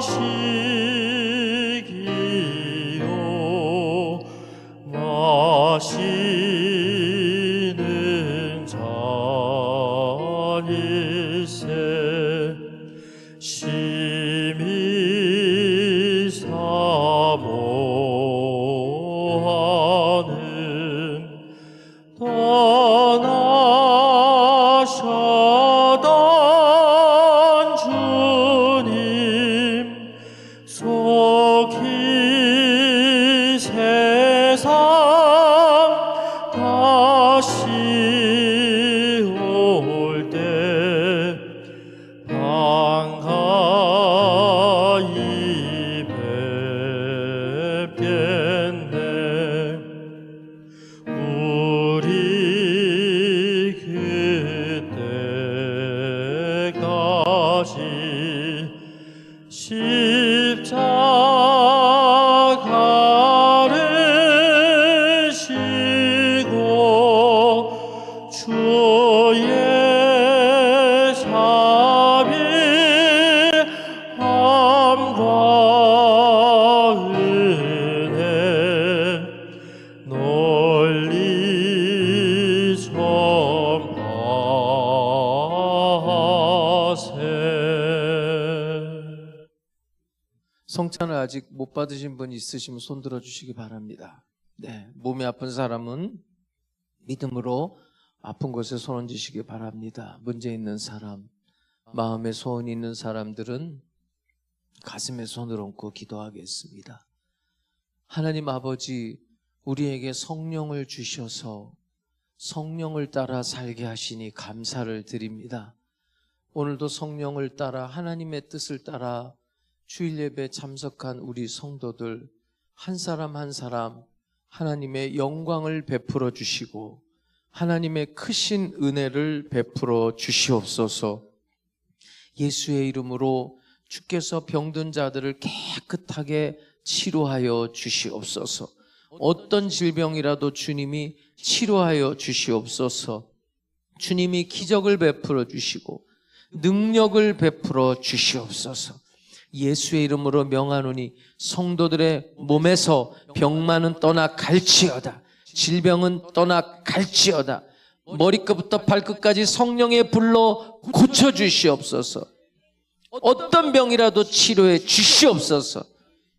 양식이 세상 다시 올 때 반가이 뵙겠네. 우리 그때까지 십자가를 지고 주의 자비 함과 은혜 널리 전파하세. 성찬을 아직 못 받으신 분 있으시면 손 들어주시기 바랍니다. 네, 몸이 아픈 사람은 믿음으로 아픈 곳에 손 얹으시기 바랍니다. 문제 있는 사람, 마음에 소원이 있는 사람들은 가슴에 손을 얹고 기도하겠습니다. 하나님 아버지, 우리에게 성령을 주셔서 성령을 따라 살게 하시니 감사를 드립니다. 오늘도 성령을 따라 하나님의 뜻을 따라 주일 예배에 참석한 우리 성도들 한 사람 한 사람 하나님의 영광을 베풀어 주시고 하나님의 크신 은혜를 베풀어 주시옵소서. 예수의 이름으로 주께서 병든 자들을 깨끗하게 치료하여 주시옵소서. 어떤 질병이라도 주님이 치료하여 주시옵소서. 주님이 기적을 베풀어 주시고 능력을 베풀어 주시옵소서. 예수의 이름으로 명하노니 성도들의 몸에서 병만은 떠나 갈지어다. 질병은 떠나 갈지어다. 머리끝부터 발끝까지 성령의 불로 고쳐주시옵소서. 어떤 병이라도 치료해 주시옵소서.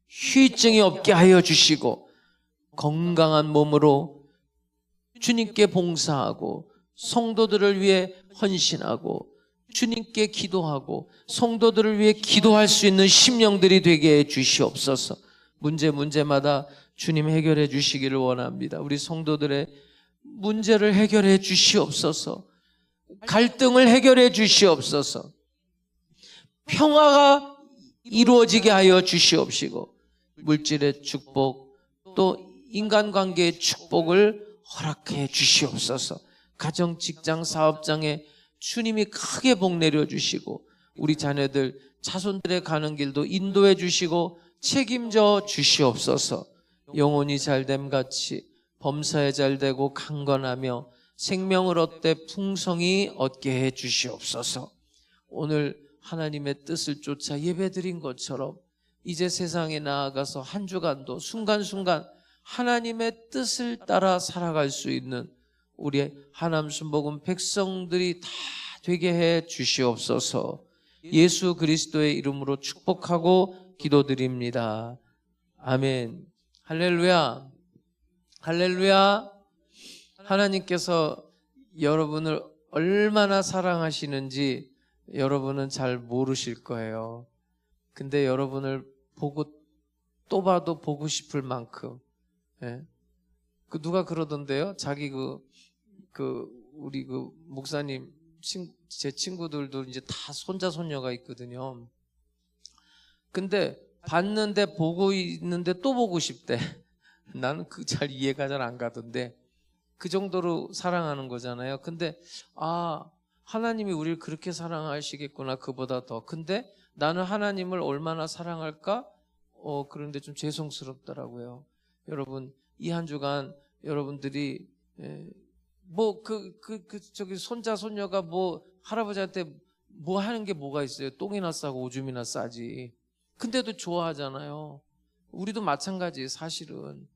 후유증이 없게 하여 주시고 건강한 몸으로 주님께 봉사하고 성도들을 위해 헌신하고 주님께 기도하고 성도들을 위해 기도할 수 있는 심령들이 되게 해 주시옵소서. 문제마다 주님 해결해 주시기를 원합니다. 우리 성도들의 문제를 해결해 주시옵소서. 갈등을 해결해 주시옵소서. 평화가 이루어지게 하여 주시옵시고 물질의 축복 또 인간관계의 축복을 허락해 주시옵소서. 가정, 직장, 사업장에 주님이 크게 복 내려주시고 우리 자녀들, 자손들의 가는 길도 인도해 주시고 책임져 주시옵소서. 영혼이 잘됨같이 범사에 잘되고 강건하며 생명을 얻되 풍성히 얻게 해 주시옵소서. 오늘 하나님의 뜻을 쫓아 예배드린 것처럼 이제 세상에 나아가서 한 주간도 순간순간 하나님의 뜻을 따라 살아갈 수 있는 우리 하남 순복음 백성들이 다 되게 해 주시옵소서. 예수 그리스도의 이름으로 축복하고 기도드립니다. 아멘. 할렐루야. 할렐루야. 하나님께서 여러분을 얼마나 사랑하시는지 여러분은 잘 모르실 거예요. 근데 여러분을 보고 또 봐도 보고 싶을 만큼. 예. 누가 그러던데요? 자기 우리 목사님, 제 친구들도 이제 다 손자, 손녀가 있거든요. 근데 봤는데 보고 있는데 또 보고 싶대. 나는 잘 이해가 잘 안 가던데. 그 정도로 사랑하는 거잖아요. 근데, 하나님이 우리를 그렇게 사랑하시겠구나, 그보다 더. 근데 나는 하나님을 얼마나 사랑할까? 그런데 좀 죄송스럽더라고요. 여러분, 이 한 주간 여러분들이, 저기 손자, 손녀가 할아버지한테 하는 게 뭐가 있어요? 똥이나 싸고 오줌이나 싸지. 근데도 좋아하잖아요. 우리도 마찬가지예요, 사실은.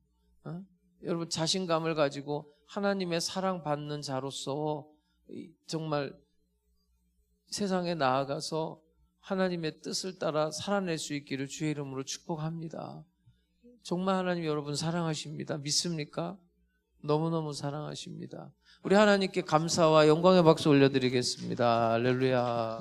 여러분, 자신감을 가지고 하나님의 사랑받는 자로서 정말 세상에 나아가서 하나님의 뜻을 따라 살아낼 수 있기를 주의 이름으로 축복합니다. 정말 하나님 여러분 사랑하십니다. 믿습니까? 너무너무 사랑하십니다. 우리 하나님께 감사와 영광의 박수 올려드리겠습니다. 할렐루야.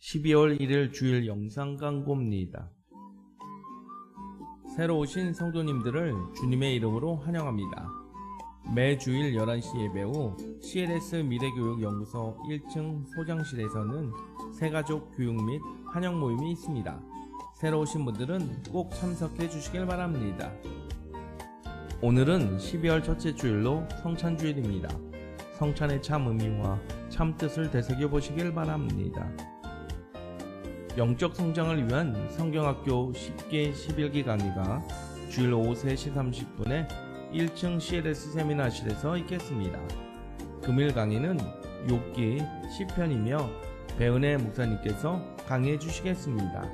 12월 1일 주일 영상 광고입니다. 새로 오신 성도님들을 주님의 이름으로 환영합니다. 매주일 11시 예배 후 CLS 미래교육연구소 1층 소장실에서는 새가족 교육 및 환영 모임이 있습니다. 새로 오신 분들은 꼭 참석해 주시길 바랍니다. 오늘은 12월 첫째 주일로 성찬주일입니다. 성찬의 참 의미와 참 뜻을 되새겨 보시길 바랍니다. 영적 성장을 위한 성경학교 10개 11기 강의가 주일 오후 3시 30분에 1층 CLS 세미나실에서 있겠습니다. 금일 강의는 욥기, 시편이며 배은혜 목사님께서 강의해 주시겠습니다.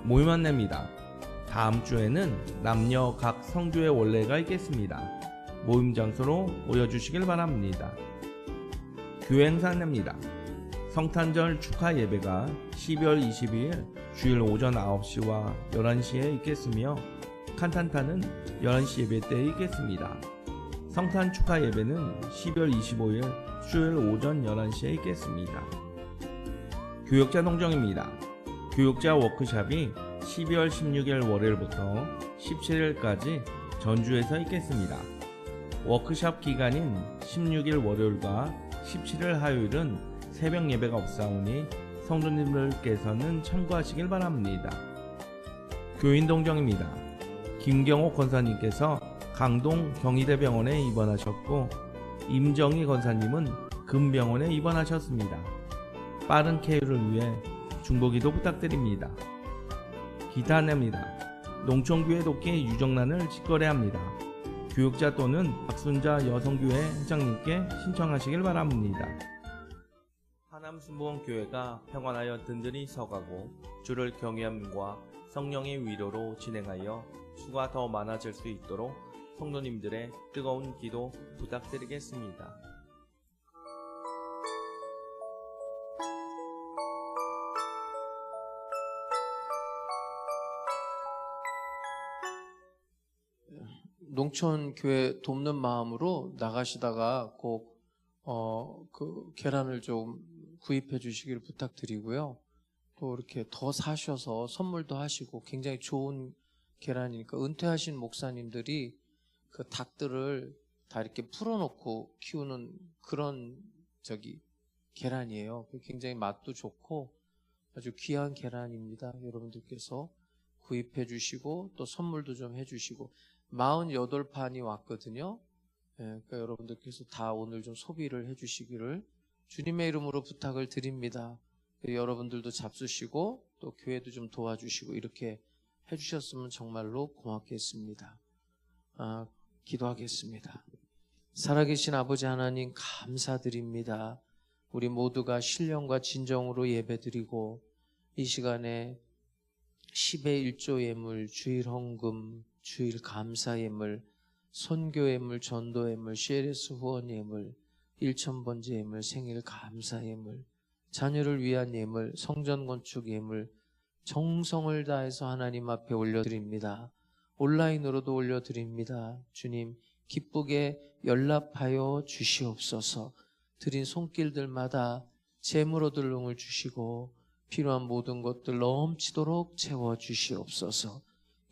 모임 안내입니다. 다음 주에는 남녀 각 성교의 원례가 있겠습니다. 모임 장소로 모여주시길 바랍니다. 교회 행사 안내입니다. 성탄절 축하 예배가 12월 22일 주일 오전 9시와 11시에 있겠으며 칸탄타는 11시 예배 때에 있겠습니다. 성탄 축하 예배는 12월 25일 수요일 오전 11시에 있겠습니다. 교역자 농정입니다. 교역자 워크샵이 12월 16일 월요일부터 17일까지 전주에서 있겠습니다. 워크샵 기간인 16일 월요일과 17일 화요일은 새벽 예배가 없사오니 성도님들께서는 참고하시길 바랍니다. 교인 동정입니다. 김경옥 권사님께서 강동 경희대병원에 입원하셨고 임정희 권사님은 금병원에 입원하셨습니다. 빠른 쾌유를 위해 중보기도 부탁드립니다. 기타 안내입니다. 농촌교회 돕기 유정란을 직거래합니다. 교육자 또는 박순자 여성교회 회장님께 신청하시길 바랍니다. 하남순복음교회가 평안하여 든든히 서가고 주를 경외함과 성령의 위로로 진행하여 수가 더 많아질 수 있도록 성도님들의 뜨거운 기도 부탁드리겠습니다. 농촌 교회 돕는 마음으로 나가시다가 꼭 그 계란을 좀 구입해 주시기를 부탁드리고요. 또 이렇게 더 사셔서 선물도 하시고 굉장히 좋은 계란이니까 은퇴하신 목사님들이 그 닭들을 다 이렇게 풀어놓고 키우는 그런 계란이에요. 굉장히 맛도 좋고 아주 귀한 계란입니다. 여러분들께서 구입해 주시고 또 선물도 좀 해주시고 48판이 왔거든요. 그러니까 여러분들께서 다 오늘 좀 소비를 해주시기를 주님의 이름으로 부탁을 드립니다. 여러분들도 잡수시고 또 교회도 좀 도와주시고 이렇게 해주셨으면 정말로 고맙겠습니다. 기도하겠습니다. 살아계신 아버지 하나님 감사드립니다. 우리 모두가 신령과 진정으로 예배드리고 이 시간에 10의 1조 예물, 주일 헌금, 주일 감사 예물, 선교 예물, 전도 예물, CLS 후원 예물, 1,000번째 예물, 생일 감사 예물, 자녀를 위한 예물, 성전 건축 예물, 정성을 다해서 하나님 앞에 올려드립니다. 온라인으로도 올려드립니다. 주님 기쁘게 연락하여 주시옵소서. 드린 손길들마다 재물 얻을 능을 주시고 필요한 모든 것들 넘치도록 채워주시옵소서.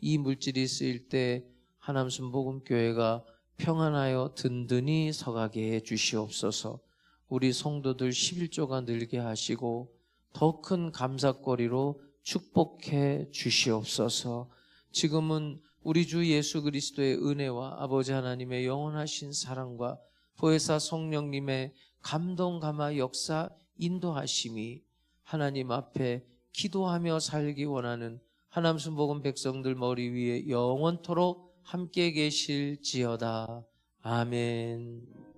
이 물질이 쓰일 때 하남순복음교회가 평안하여 든든히 서가게 해 주시옵소서. 우리 성도들 11조가 늘게 하시고 더 큰 감사거리로 축복해 주시옵소서. 지금은 우리 주 예수 그리스도의 은혜와 아버지 하나님의 영원하신 사랑과 보혜사 성령님의 감동 감화 역사 인도하심이 하나님 앞에 기도하며 살기 원하는 하남순복음 백성들 머리 위에 영원토록 함께 계실지어다. 아멘.